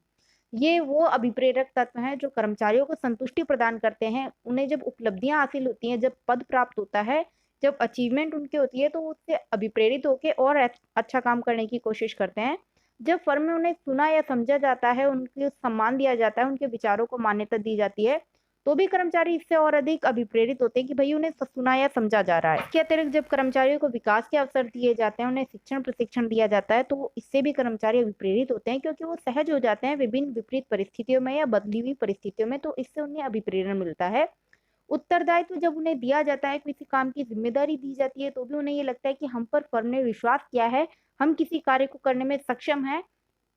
ये वो अभिप्रेरक तत्व हैं जो कर्मचारियों को संतुष्टि प्रदान करते हैं। उन्हें जब उपलब्धियां हासिल होती हैं, जब पद प्राप्त होता है, जब अचीवमेंट उनकी होती है, तो वो उससे अभिप्रेरित होकर और अच्छा काम करने की कोशिश करते हैं। जब फर्म में उन्हें सुना या समझा जाता है, उनके सम्मान दिया जाता है, उनके विचारों को मान्यता दी जाती है, तो भी कर्मचारी इससे और अधिक अभिप्रेरित होते हैं कि भाई उन्हें सुना या समझा जा रहा है। इसके अतिरिक्त जब कर्मचारियों को विकास के अवसर दिए जाते हैं, उन्हें शिक्षण प्रशिक्षण दिया जाता है, तो इससे भी कर्मचारी अभिप्रेरित होते हैं, क्योंकि वो सहज हो जाते हैं विभिन्न विपरीत परिस्थितियों में या बदली हुई परिस्थितियों में, तो इससे उन्हें अभिप्रेरण मिलता है। उत्तरदायित्व जब उन्हें दिया जाता है, किसी काम की जिम्मेदारी दी जाती है, तो भी उन्हें ये लगता है कि हम पर फर्म ने विश्वास किया है, हम किसी कार्य को करने में सक्षम हैं,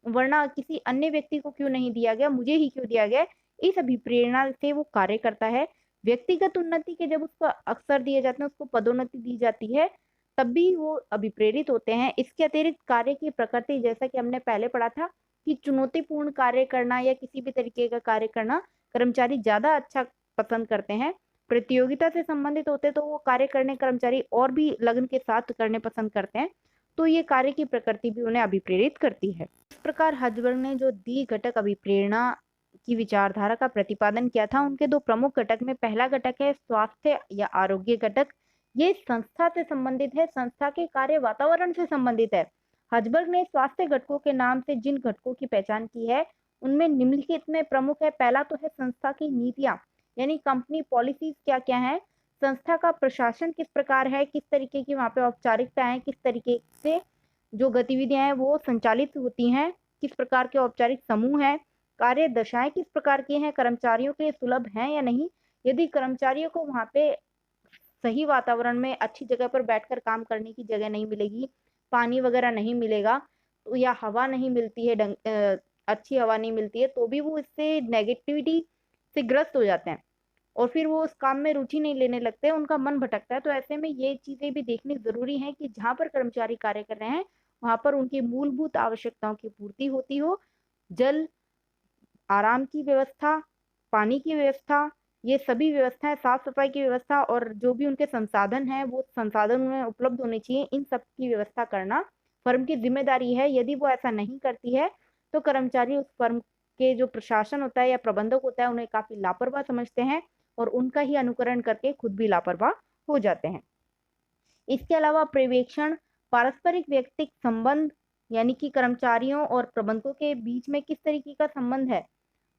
वरना किसी अन्य व्यक्ति को क्यों नहीं दिया गया, मुझे ही क्यों दिया गया। इस अभिप्रेरणा से वो कार्य करता है। व्यक्तिगत उन्नति के जब उसको अवसर दिए जाते हैं, उसको पदोन्नति दी जाती है, तब भी वो अभिप्रेरित होते हैं। इसके अतिरिक्त कार्य की प्रकृति, जैसा कि हमने पहले पढ़ा था कि चुनौतीपूर्ण कार्य करना या किसी भी तरीके का कार्य करना कर्मचारी ज्यादा अच्छा पसंद करते हैं। प्रतियोगिता से संबंधित होते तो वो कार्य करने कर्मचारी और भी लगन के साथ करने पसंद करते हैं। तो ये कार्य की प्रकृति भी उन्हें अभिप्रेरित करती है। इस प्रकार हजबर्ग ने जो द्विघटक अभिप्रेरणा की विचारधारा का प्रतिपादन किया था। उनके दो प्रमुख घटक में पहला घटक है स्वास्थ्य या आरोग्य घटक। ये संस्था से संबंधित है, संस्था के कार्य वातावरण से संबंधित है। हजबर्ग ने स्वास्थ्य घटकों के नाम से जिन घटकों की पहचान की है उनमें निम्नलिखित में प्रमुख है। पहला तो है संस्था की नीतियां, यानी कंपनी पॉलिसीज क्या क्या है, संस्था का प्रशासन किस प्रकार है, किस तरीके की वहां पे औपचारिकता है, किस तरीके से जो गतिविधियां हैं वो संचालित होती हैं, किस प्रकार के औपचारिक समूह हैं, कार्य दशाएं किस प्रकार की हैं, कर्मचारियों के लिए सुलभ हैं या नहीं, यदि कर्मचारियों को वहां पे सही वातावरण में अच्छी जगह पर बैठकर काम करने की जगह नहीं मिलेगी, पानी वगैरह नहीं मिलेगा तो या हवा नहीं मिलती है, अच्छी हवा नहीं मिलती है, तो भी वो इससे नेगेटिविटी से ग्रस्त हो जाते हैं और फिर वो उस काम में रुचि नहीं लेने लगते, उनका मन भटकता है। तो ऐसे में ये चीजें भी देखनी जरूरी है कि जहाँ पर कर्मचारी कार्य कर रहे हैं वहां पर उनकी मूलभूत आवश्यकताओं की पूर्ति होती हो। जल, आराम की व्यवस्था, पानी की व्यवस्था, ये सभी व्यवस्थाएं, साफ सफाई की व्यवस्था और जो भी उनके संसाधन हैं वो संसाधन उन्हें उपलब्ध होने चाहिए। इन सब की व्यवस्था करना फर्म की जिम्मेदारी है। यदि वो ऐसा नहीं करती है तो कर्मचारी उस फर्म के जो प्रशासन होता है या प्रबंधक होता है उन्हें काफी लापरवाह समझते हैं और उनका ही अनुकरण करके खुद भी लापरवाह हो जाते हैं। इसके अलावा पर्यवेक्षण, पारस्परिक व्यक्तिक संबंध, यानी कि कर्मचारियों और प्रबंधकों के बीच में किस तरीके का संबंध है।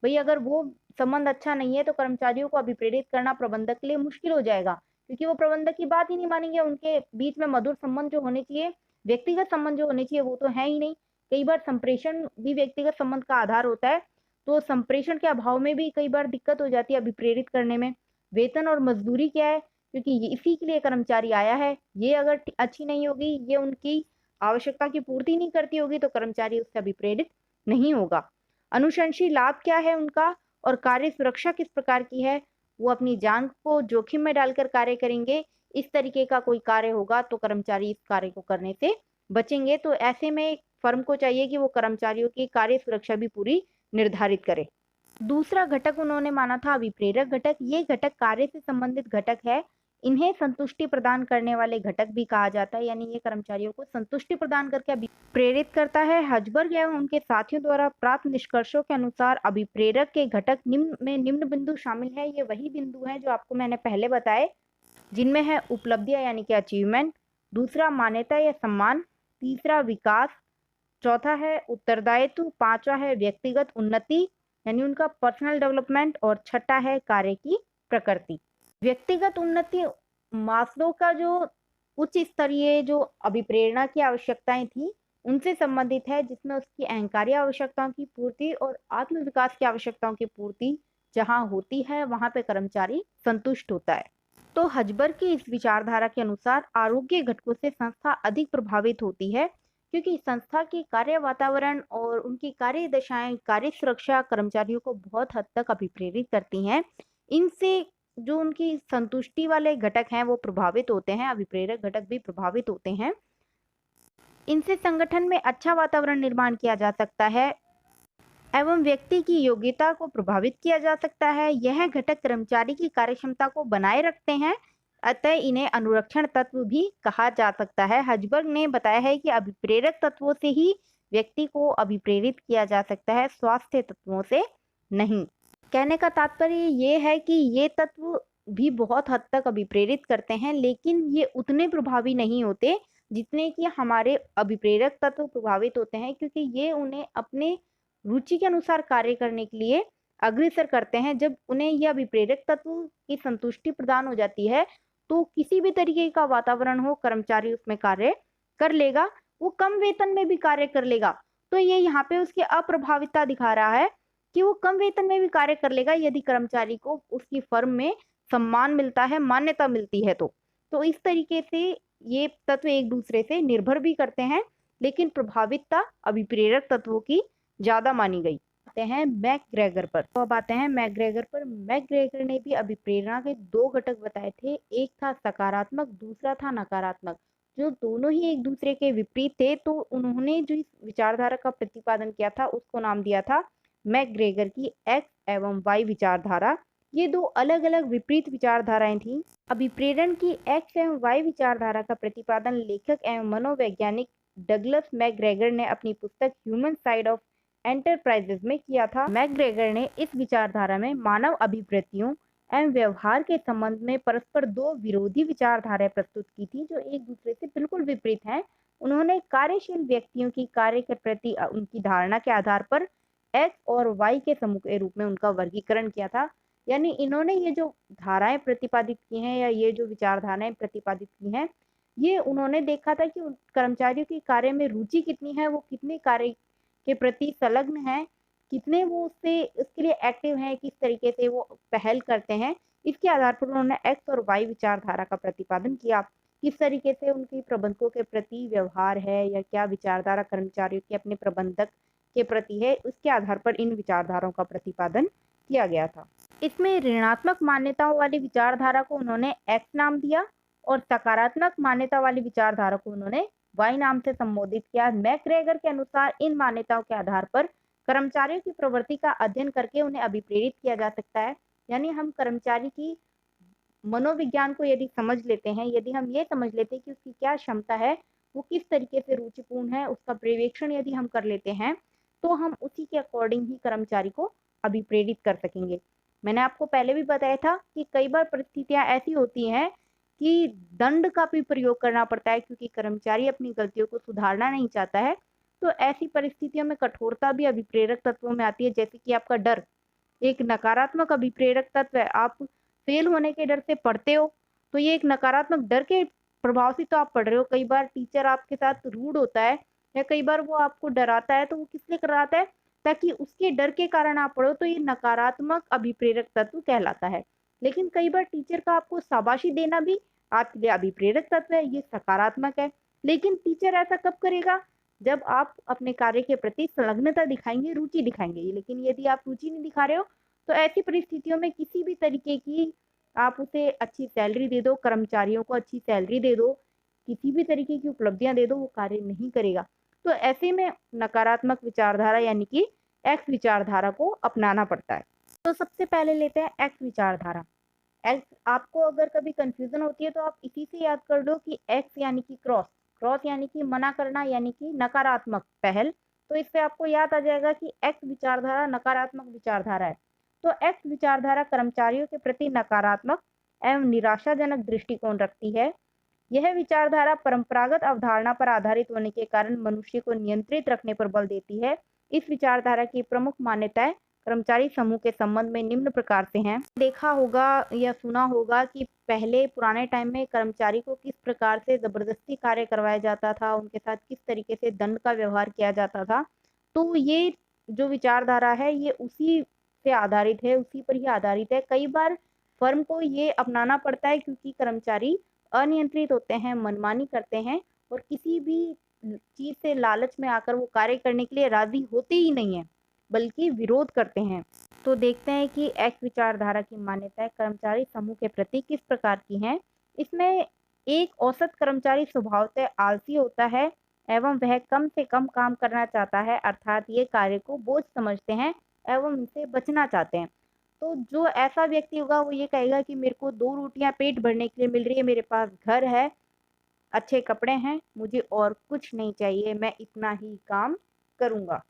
भाई अगर वो संबंध अच्छा नहीं है तो कर्मचारियों को अभिप्रेरित करना प्रबंधक के लिए मुश्किल हो जाएगा, क्योंकि वो प्रबंधक की बात ही नहीं मानेंगे। उनके बीच में मधुर संबंध जो होने चाहिए, व्यक्तिगत संबंध जो होने चाहिए वो तो है ही नहीं। कई बार संप्रेषण भी व्यक्तिगत संबंध का आधार होता है, तो संप्रेषण के अभाव में भी कई बार दिक्कत हो जाती है अभिप्रेरित करने में। वेतन और मजदूरी क्या है, क्योंकि इसी के लिए कर्मचारी आया है, ये अगर अच्छी नहीं होगी, ये उनकी आवश्यकता की पूर्ति नहीं करती होगी तो कर्मचारी उससे अभिप्रेरित नहीं होगा। अनुशंसी लाभ क्या है उनका और कार्य सुरक्षा किस प्रकार की है, वो अपनी जान को जोखिम में डालकर कार्य करेंगे। इस तरीके का कोई कार्य होगा तो कर्मचारी इस कार्य को करने से बचेंगे। तो ऐसे में फर्म को चाहिए कि वो कर्मचारियों की कार्य सुरक्षा भी पूरी निर्धारित करे। दूसरा घटक उन्होंने माना था अभिप्रेरक घटक। ये घटक कार्य से संबंधित घटक है। इन्हें संतुष्टि प्रदान करने वाले घटक भी कहा जाता है, यानी ये कर्मचारियों को संतुष्टि प्रदान करके प्रेरित करता है। हजबर्ग एवं उनके साथियों द्वारा प्राप्त निष्कर्षों के अनुसार अभिप्रेरक के घटक निम्न बिंदु शामिल है। ये वही बिंदु हैं जो आपको मैंने पहले बताए, जिनमें है उपलब्धियां यानी कि अचीवमेंट, दूसरा मान्यता या सम्मान, तीसरा विकास, चौथा है उत्तरदायित्व, पांचवा है व्यक्तिगत उन्नति यानी उनका पर्सनल डेवलपमेंट और छठा है कार्य की प्रकृति। व्यक्तिगत उन्नति मास्लो का जो उच्च स्तरीय जो अभिप्रेरणा की आवश्यकताएं थी उनसे संबंधित है, जिसमें उसकी अहंकारी आवश्यकताओं की पूर्ति और आत्म विकास की आवश्यकताओं की पूर्ति जहां होती है वहां पे कर्मचारी संतुष्ट होता है। तो हजबर्ग की इस विचारधारा के अनुसार आरोग्य घटकों से संस्था अधिक प्रभावित होती है, क्योंकि संस्था की कार्य वातावरण और उनकी कार्य दशाएं, कार्य सुरक्षा कर्मचारियों को बहुत हद तक अभिप्रेरित करती हैं। इनसे जो उनकी संतुष्टि वाले घटक हैं वो प्रभावित होते हैं, अभिप्रेरक घटक भी प्रभावित होते हैं। इनसे संगठन में अच्छा वातावरण निर्माण किया जा सकता है एवं व्यक्ति की योग्यता को प्रभावित किया जा सकता है। यह घटक कर्मचारी की कार्यक्षमता को बनाए रखते हैं, अतः इन्हें अनुरक्षण तत्व भी कहा जा सकता है। हजबर्ग ने बताया है कि अभिप्रेरक तत्वों से ही व्यक्ति को अभिप्रेरित किया जा सकता है, स्वास्थ्य तत्वों से नहीं। कहने का तात्पर्य ये है कि ये तत्व भी बहुत हद तक अभिप्रेरित करते हैं, लेकिन ये उतने प्रभावी नहीं होते जितने कि हमारे अभिप्रेरक तत्व प्रभावित होते हैं, क्योंकि ये उन्हें अपने रुचि के अनुसार कार्य करने के लिए अग्रसर करते हैं। जब उन्हें यह अभिप्रेरक तत्व की संतुष्टि प्रदान हो जाती है तो किसी भी तरीके का वातावरण हो कर्मचारी उसमें कार्य कर लेगा, वो कम वेतन में भी कार्य कर लेगा। तो ये यहाँ पे उसकी अप्रभावितता दिखा रहा है कि वो कम वेतन में भी कार्य कर लेगा यदि कर्मचारी को उसकी फर्म में सम्मान मिलता है, मान्यता मिलती है। तो इस तरीके से ये तत्व एक दूसरे से निर्भर भी करते हैं, लेकिन प्रभावितता अभिप्रेरक तत्वों की ज्यादा मानी गई। आते हैं मैकग्रेगर पर। तो अब आते हैं मैकग्रेगर पर। मैकग्रेगर ने भी अभिप्रेरणा के दो घटक बताए थे, एक था सकारात्मक, दूसरा था नकारात्मक, जो दोनों ही एक दूसरे के विपरीत थे। तो उन्होंने जो इस विचारधारा का प्रतिपादन किया था उसको नाम दिया था मैकग्रेगर की एक्स एवं वाई विचारधारा। ये दो अलग अलग विपरीत विचारधाराएं थी। अभिप्रेरण की एक्स एवं वाई विचारधारा का प्रतिपादन लेखक एवं मनोवैज्ञानिक डगलस मैकग्रेगर ने अपनी पुस्तक ह्यूमन साइड ऑफ एंटरप्राइजेज में किया था। मैकग्रेगर ने इस विचारधारा में मानव अभिवृत्तियों एवं व्यवहार के संबंध में परस्पर दो विरोधी विचारधाराएं प्रस्तुत की थी जो एक दूसरे से बिल्कुल विपरीत हैं। उन्होंने कार्यशील व्यक्तियों की कार्य के प्रति उनकी धारणा के आधार पर एक्स और वाई के समूह के रूप में उनका वर्गीकरण किया था। यानी इन्होंने ये जो धाराएं प्रतिपादित की हैं या ये जो विचारधाराएं प्रतिपादित की हैं, ये उन्होंने देखा था कि कर्मचारियों की कार्य में रुचि कितनी है, वो कितने कार्य के प्रति संलग्न है, कितने वो उसके लिए एक्टिव हैं, किस तरीके से वो पहल करते हैं। इसके आधार पर उन्होंने एक्स और वाई विचारधारा का प्रतिपादन किया। किस तरीके से उनकी प्रबंधकों के प्रति व्यवहार है या क्या विचारधारा कर्मचारियों की अपने प्रबंधक के प्रति है, उसके आधार पर इन विचारधाराओं का प्रतिपादन किया गया था। इसमें ऋणात्मक मान्यताओं वाली विचारधारा को उन्होंने एक्स नाम दिया और सकारात्मक मान्यता वाली विचारधारा को उन्होंने वाई नाम से संबोधित किया। मैकग्रेगर के अनुसार इन मान्यताओं के आधार पर कर्मचारियों की प्रवृत्ति का अध्ययन करके उन्हें अभिप्रेरित किया जा सकता है। यानी हम कर्मचारी की मनोविज्ञान को यदि समझ लेते हैं, यदि हम ये समझ लेते हैं कि उसकी क्या क्षमता है, वो किस तरीके से रुचिपूर्ण है, उसका पर्यवेक्षण यदि हम कर लेते हैं, तो हम उसी के अकॉर्डिंग ही कर्मचारी को अभिप्रेरित कर सकेंगे। मैंने आपको पहले भी बताया था कि कई बार परिस्थितियां ऐसी होती हैं कि दंड का भी प्रयोग करना पड़ता है क्योंकि कर्मचारी अपनी गलतियों को सुधारना नहीं चाहता है। तो ऐसी परिस्थितियों में कठोरता भी अभिप्रेरक तत्वों में आती है, जैसे कि आपका डर एक नकारात्मक अभिप्रेरक तत्व है। आप फेल होने के डर से पढ़ते हो, तो ये एक नकारात्मक डर के प्रभाव से तो आप पढ़ रहे हो। कई बार टीचर आपके साथ रूड होता है या कई बार वो आपको डराता है, तो वो किस लिए कराता है, ताकि उसके डर के कारण आप पढ़ो। तो ये नकारात्मक अभिप्रेरक तत्व कहलाता है। लेकिन कई बार टीचर का आपको शाबाशी देना भी आपके लिए अभिप्रेरक तत्व है, ये सकारात्मक है। लेकिन टीचर ऐसा कब करेगा, जब आप अपने कार्य के प्रति संलग्नता दिखाएंगे, रुचि दिखाएंगे। लेकिन यदि आप रुचि नहीं दिखा रहे हो, तो ऐसी परिस्थितियों में किसी भी तरीके की आप उसे अच्छी सैलरी दे दो, कर्मचारियों को अच्छी सैलरी दे दो, किसी भी तरीके की उपलब्धियां दे दो, वो कार्य नहीं करेगा। तो ऐसे में नकारात्मक विचारधारा यानी कि एक्स विचारधारा को अपनाना पड़ता है। तो सबसे पहले लेते हैं एक्स विचारधारा। एक्स, आपको अगर कभी कंफ्यूजन होती है तो आप इसी से याद कर लो कि एक्स यानी कि क्रॉस, क्रॉस यानी कि मना करना, यानी कि नकारात्मक पहल। तो इससे आपको याद आ जाएगा कि एक्स विचारधारा नकारात्मक विचारधारा है। तो एक्स विचारधारा कर्मचारियों के प्रति नकारात्मक एवं निराशाजनक दृष्टिकोण रखती है। यह विचारधारा परंपरागत अवधारणा पर आधारित होने के कारण मनुष्य को नियंत्रित रखने पर बल देती है। इस विचारधारा की प्रमुख मान्यताएं कर्मचारी समूह के संबंध में निम्न प्रकार से हैं। देखा होगा या सुना होगा कि पहले पुराने टाइम में कर्मचारी को किस प्रकार से जबरदस्ती कार्य करवाया जाता था, उनके साथ किस तरीके से दंड का व्यवहार किया जाता था। तो ये जो विचारधारा है ये उसी से आधारित है, उसी पर ही आधारित है। कई बार फर्म को ये अपनाना पड़ता है क्योंकि कर्मचारी अनियंत्रित होते हैं, मनमानी करते हैं और किसी भी चीज से लालच में आकर वो कार्य करने के लिए राजी होते ही नहीं है, बल्कि विरोध करते हैं। तो देखते हैं कि एक्स विचारधारा की मान्यताएं कर्मचारी समूह के प्रति किस प्रकार की हैं। इसमें एक औसत कर्मचारी स्वभावतः आलसी होता है एवं वह कम से कम काम करना चाहता है, अर्थात ये कार्य को बोझ समझते हैं एवं इनसे बचना चाहते हैं। तो जो ऐसा व्यक्ति होगा वो ये कहेगा कि मेरे को 2 रोटियां पेट भरने के लिए मिल रही है, मेरे पास घर है, अच्छे कपड़े हैं, मुझे और कुछ नहीं चाहिए, मैं इतना ही काम करूंगा।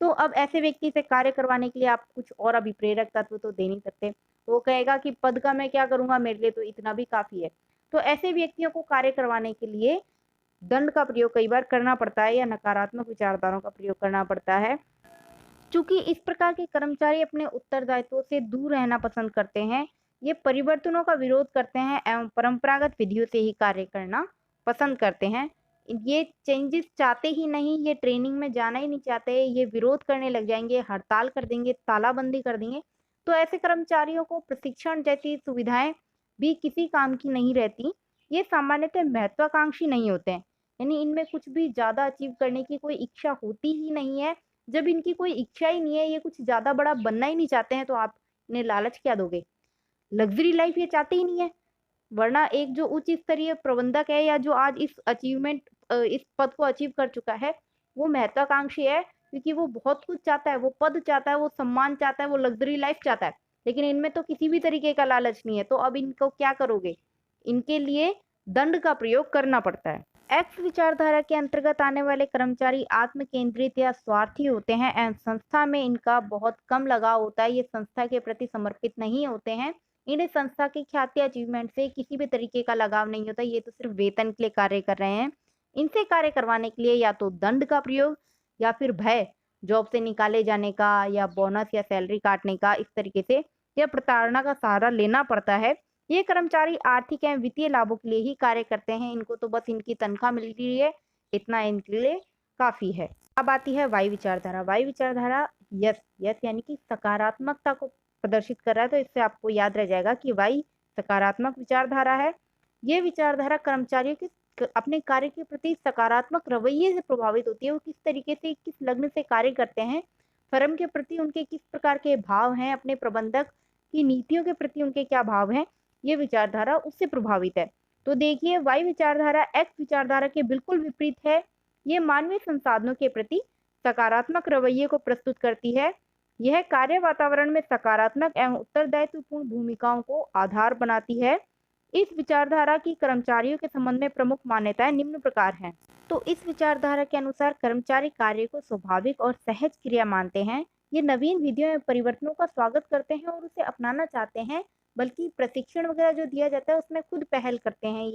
तो अब ऐसे व्यक्ति से कार्य करवाने के लिए आप कुछ और अभिप्रेरक तत्व तो दे नहीं सकते। वो कहेगा कि पद का मैं क्या करूंगा, मेरे लिए तो इतना भी काफी है। तो ऐसे व्यक्तियों को कार्य करवाने के लिए दंड का प्रयोग कई बार करना पड़ता है या नकारात्मक विचारधाराओं का प्रयोग करना पड़ता है। चूंकि इस प्रकार के कर्मचारी अपने उत्तरदायित्वों से दूर रहना पसंद करते हैं, ये परिवर्तनों का विरोध करते हैं एवं परंपरागत विधियों से ही कार्य करना पसंद करते हैं। ये चेंजेस चाहते ही नहीं, ये ट्रेनिंग में जाना ही नहीं चाहते, ये विरोध करने लग जाएंगे, हड़ताल कर देंगे, तालाबंदी कर देंगे। तो ऐसे कर्मचारियों को प्रशिक्षण जैसी सुविधाएं भी किसी काम की नहीं रहती। ये सामान्यतः महत्वाकांक्षी नहीं होते हैं, यानी इनमें कुछ भी ज्यादा अचीव करने की कोई इच्छा होती ही नहीं है। जब इनकी कोई इच्छा ही नहीं है, ये कुछ ज्यादा बड़ा बनना ही नहीं चाहते हैं, तो आप इन्हें लालच क्या दोगे। लग्जरी लाइफ ये चाहते ही नहीं है। वरना एक जो उच्च स्तरीय प्रबंधक है या जो आज इस पद को अचीव कर चुका है, वो महत्वाकांक्षी है क्योंकि वो बहुत कुछ चाहता है, वो पद चाहता है, वो सम्मान चाहता है, वो लग्जरी लाइफ चाहता है। लेकिन इनमें तो किसी भी तरीके का लालच नहीं है। तो अब इनको क्या करोगे, इनके लिए दंड का प्रयोग करना पड़ता है। एक्स विचारधारा के अंतर्गत आने वाले कर्मचारी आत्म केंद्रित या स्वार्थी होते हैं एवं संस्था में इनका बहुत कम लगाव होता है। ये संस्था के प्रति समर्पित नहीं होते हैं। इन्हें संस्था की ख्याति अचीवमेंट से किसी भी तरीके का लगाव नहीं होता। ये तो सिर्फ वेतन के लिए कार्य कर रहे हैं। इनसे कार्य करवाने के लिए या तो दंड का प्रयोग या फिर भय, जॉब से निकाले जाने का या बोनस या सैलरी काटने का, इस तरीके से या प्रताड़ना का सहारा लेना पड़ता है। ये कर्मचारी आर्थिक एवं वित्तीय लाभों के लिए ही कार्य करते हैं। इनको तो बस इनकी तनख्वाह मिल रही है, इतना इनके लिए काफी है। अब आती है वाई विचारधारा। वाई विचारधारा यस यानी कि सकारात्मकता को प्रदर्शित कर रहा है। तो इससे आपको याद रह जाएगा कि वाई सकारात्मक विचारधारा है। ये विचारधारा कर्मचारियों के अपने कार्य के प्रति सकारात्मक रवैये से प्रभावित होती है। वो किस तरीके से, किस लग्न से कार्य करते हैं, फर्म के प्रति उनके किस प्रकार के भाव हैं, अपने प्रबंधक की नीतियों के प्रति उनके क्या भाव हैं, ये विचारधारा उससे प्रभावित है। तो देखिए, वाई विचारधारा एक्स विचारधारा के बिल्कुल विपरीत है। ये मानवीय संसाधनों के प्रति सकारात्मक रवैये को प्रस्तुत करती है। यह कार्य वातावरण में सकारात्मक एवं उत्तरदायित्वपूर्ण भूमिकाओं को आधार बनाती है। इस विचारधारा की कर्मचारियों के संबंध में प्रमुख मान्यताएं निम्न प्रकार हैं। तो इस विचारधारा के अनुसार कर्मचारी कार्य को स्वाभाविक और सहज क्रिया मानते हैं। ये नवीन विधियों एवं परिवर्तनों का स्वागत करते हैं और उसे अपनाना चाहते हैं, बल्कि प्रशिक्षण वगैरह जो दिया जाता है उसमें खुद पहल करते हैं।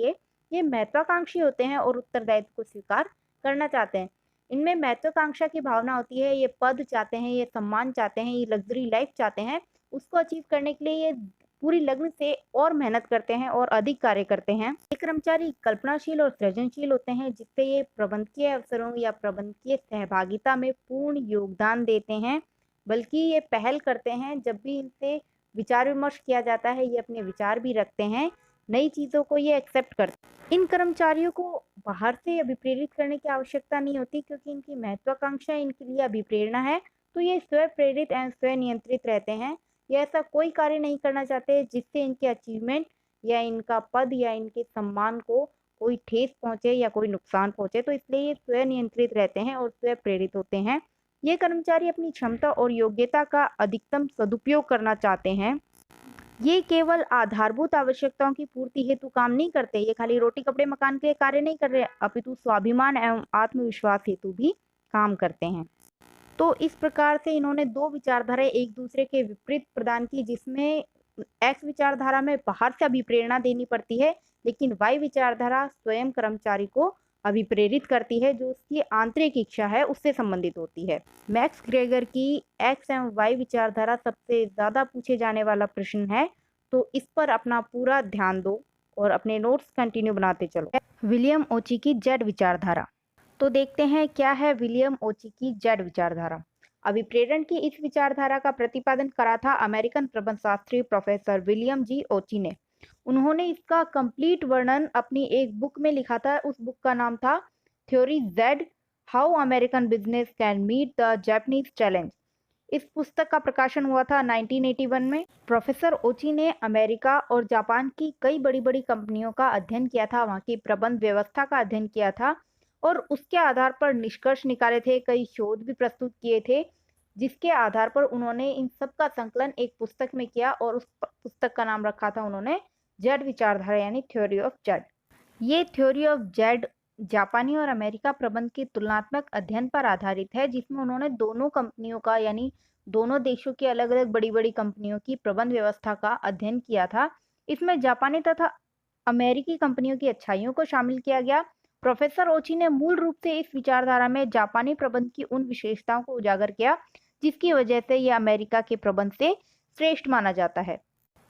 ये महत्वाकांक्षी होते हैं और उत्तरदायित्व को स्वीकार करना चाहते हैं। इनमें महत्वाकांक्षा की भावना होती है। ये पद चाहते हैं, ये सम्मान चाहते हैं, ये लग्जरी लाइफ चाहते हैं। उसको अचीव करने के लिए ये पूरी लगन से और मेहनत करते हैं और अधिक कार्य करते हैं। ये कर्मचारी कल्पनाशील और सृजनशील होते हैं, जिससे ये प्रबंधकीय अवसरों या प्रबंधकीय सहभागिता में पूर्ण योगदान देते हैं। बल्कि ये पहल करते हैं, जब भी इनसे विचार विमर्श किया जाता है ये अपने विचार भी रखते हैं, नई चीज़ों को ये एक्सेप्ट करते हैं। इन कर्मचारियों को बाहर से अभिप्रेरित करने की आवश्यकता नहीं होती, क्योंकि इनकी महत्वाकांक्षा इनके लिए अभिप्रेरणा है। तो ये स्वयं प्रेरित एवं स्वयं नियंत्रित रहते हैं। ये ऐसा कोई कार्य नहीं करना चाहते जिससे इनके अचीवमेंट या इनका पद या इनके सम्मान को कोई ठेस पहुंचे या कोई नुकसान पहुंचे। तो इसलिए ये स्वयं नियंत्रित रहते हैं और स्वयं प्रेरित होते हैं। ये कर्मचारी अपनी क्षमता और योग्यता का अधिकतम सदुपयोग करना चाहते हैं। ये केवल आधारभूत आवश्यकताओं की पूर्ति हेतु काम नहीं करते। ये खाली रोटी कपड़े मकान के लिए कार्य नहीं कर रहे, अपितु स्वाभिमान एवं आत्मविश्वास हेतु भी काम करते हैं। तो इस प्रकार से इन्होंने दो विचारधाराएं एक दूसरे के विपरीत प्रदान की, जिसमें एक्स विचारधारा में बाहर से अभिप्रेरणा देनी पड़ती है, लेकिन वाई विचारधारा स्वयं कर्मचारी को अभिप्रेरित करती है, जो उसकी आंतरिक इच्छा है उससे संबंधित होती है। मैक्स ग्रेगर की एक्स एवं वाई विचारधारा सबसे ज़्यादा पूछे जाने वाला प्रश्न है, तो इस पर अपना पूरा ध्यान दो और अपने नोट्स कंटिन्यू बनाते चलो। विलियम ओची की जेड विचारधारा। तो देखते हैं क्या है विलियम ओची की जेड विचारधारा। अभिप्रेरण की इस विचारधारा का प्रतिपादन करा था अमेरिकन प्रबंधशास्त्री प्रोफेसर विलियम जी ओची ने। उन्होंने इसका कंप्लीट वर्णन अपनी एक बुक में लिखा था। उस बुक का नाम था theory Z, how American business can meet the Japanese challenge. इस पुस्तक का प्रकाशन हुआ था 1981 में। प्रोफेसर ओची ने अमेरिका और जापान की कई बड़ी बड़ी कंपनियों का अध्ययन किया था, वहाँ की प्रबंध व्यवस्था का अध्ययन किया था और उसके आधार पर निष्कर्ष निकाले थे, कई शोध भी प्रस्तुत किए थे, जिसके आधार पर उन्होंने इन सब का संकलन एक पुस्तक में किया और उस पुस्तक का नाम रखा था उन्होंने जेड विचारधारा यानी थ्योरी ऑफ जेड। ये थ्योरी ऑफ जेड जापानी और अमेरिका प्रबंध के तुलनात्मक अध्ययन पर आधारित है, जिसमें उन्होंने दोनों कंपनियों का यानी दोनों देशों की अलग अलग बड़ी बड़ी कंपनियों की प्रबंध व्यवस्था का अध्ययन किया था। इसमें जापानी तथा अमेरिकी कंपनियों की अच्छाइयों को शामिल किया गया। प्रोफेसर ओची ने मूल रूप से इस विचारधारा में जापानी प्रबंध की उन विशेषताओं को उजागर किया जिसकी वजह से यह अमेरिका के प्रबंध से श्रेष्ठ माना जाता है।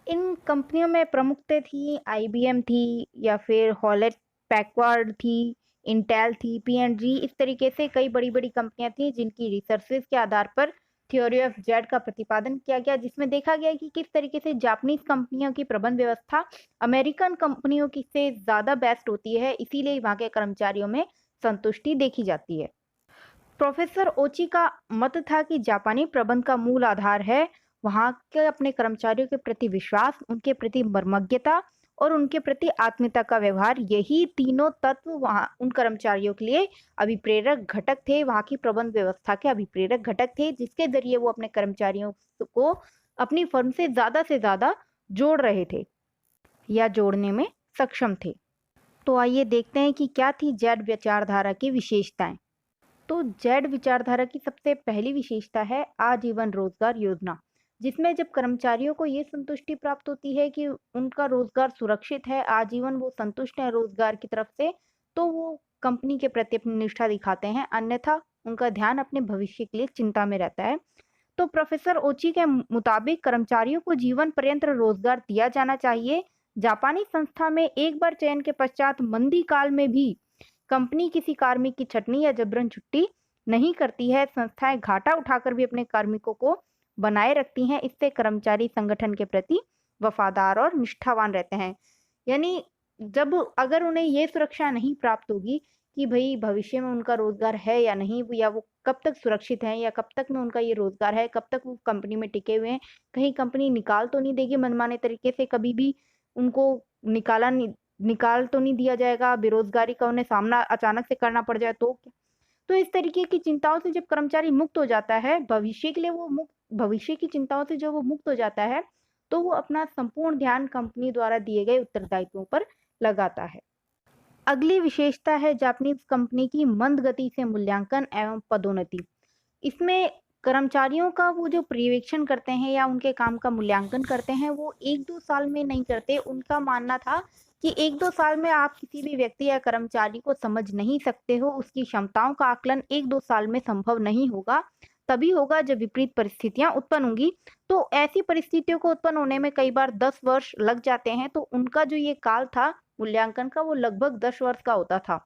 इन कंपनियों में प्रमुखतः थी IBM थी, या फिर हॉलेट पैकवर्ड थी, इंटेल थी, P&G, इस तरीके से कई बड़ी बड़ी कंपनियां थी जिनकी रिसर्चेस के आधार पर थ्योरी ऑफ जेड का प्रतिपादन किया गया, जिसमें देखा गया कि किस तरीके से जापानीज कंपनियों की प्रबंध व्यवस्था अमेरिकन कंपनियों की से ज़्यादा बेस्ट होती है, इसीलिए वहाँ के कर्मचारियों में संतुष्टि देखी जाती है। प्रोफेसर ओची का मत था कि जापानी प्रबंध का मूल आधार है वहाँ के अपने कर्मचारियों के प्रति विश्वास, उनके प्रति मर्मज्ञता और उनके प्रति आत्मीयता का व्यवहार। यही तीनों तत्व वहाँ उन कर्मचारियों के लिए अभिप्रेरक घटक थे, वहाँ की प्रबंध व्यवस्था के अभिप्रेरक घटक थे, जिसके जरिए वो अपने कर्मचारियों को अपनी फर्म से ज़्यादा जोड़ रहे थे या जोड़ने में सक्षम थे। तो आइए देखते हैं कि क्या थी जेड विचारधारा की विशेषताएं। तो जेड विचारधारा की सबसे पहली विशेषता है आजीवन रोजगार योजना, जिसमें जब कर्मचारियों को ये संतुष्टि प्राप्त होती है कि उनका रोजगार सुरक्षित है, आजीवन वो संतुष्ट है रोजगार की तरफ से, तो वो कंपनी के प्रति अपनी निष्ठा दिखाते हैं, अन्यथा उनका ध्यान अपने भविष्य के लिए चिंता में रहता है। तो प्रोफेसर ओची के मुताबिक कर्मचारियों को जीवन पर्यंत रोजगार दिया जाना चाहिए। जापानी संस्था में एक बार चयन के पश्चात मंदी काल में भी कंपनी किसी कार्मिक की छटनी या जबरन छुट्टी नहीं करती है। संस्थाएं घाटा उठाकर भी अपने कार्मिकों को बनाए रखती हैं। इससे कर्मचारी संगठन के प्रति वफादार और निष्ठावान रहते हैं। यानी जब अगर उन्हें ये सुरक्षा नहीं प्राप्त होगी कि भाई भविष्य में उनका रोजगार है या नहीं, या वो कब तक सुरक्षित है, या कब तक में उनका ये रोजगार है, कब तक वो कंपनी में टिके हुए हैं, कहीं कंपनी निकाल तो नहीं देगी मनमाने तरीके से, कभी भी उनको निकाल तो नहीं दिया जाएगा, बेरोजगारी का उन्हें सामना अचानक से करना पड़ जाए तो क्या। तो इस तरीके की चिंताओं से जब कर्मचारी मुक्त हो जाता है, भविष्य के लिए वो मुक्त, भविष्य की चिंताओं से जब वो मुक्त हो जाता है, तो वो अपना संपूर्ण ध्यान कंपनी द्वारा दिए गए उत्तरदायित्वों पर लगाता है। अगली विशेषता है जापानीज कंपनी की मंद गति से मूल्यांकन एवं पदोन्नति। इसमें कर्मचारियों का वो जो पर्यवेक्षण करते हैं या उनके काम का मूल्यांकन करते हैं, वो 1-2 साल में नहीं करते। उनका मानना था कि 1-2 साल में आप किसी भी व्यक्ति या कर्मचारी को समझ नहीं सकते हो, उसकी क्षमताओं का आकलन 1-2 साल में संभव नहीं होगा। तभी होगा जब विपरीत परिस्थितियां उत्पन्न होंगी। तो ऐसी परिस्थितियों को उत्पन्न होने में कई बार 10 वर्ष लग जाते हैं। तो उनका जो ये काल था मूल्यांकन का, वो लगभग 10 वर्ष का होता था।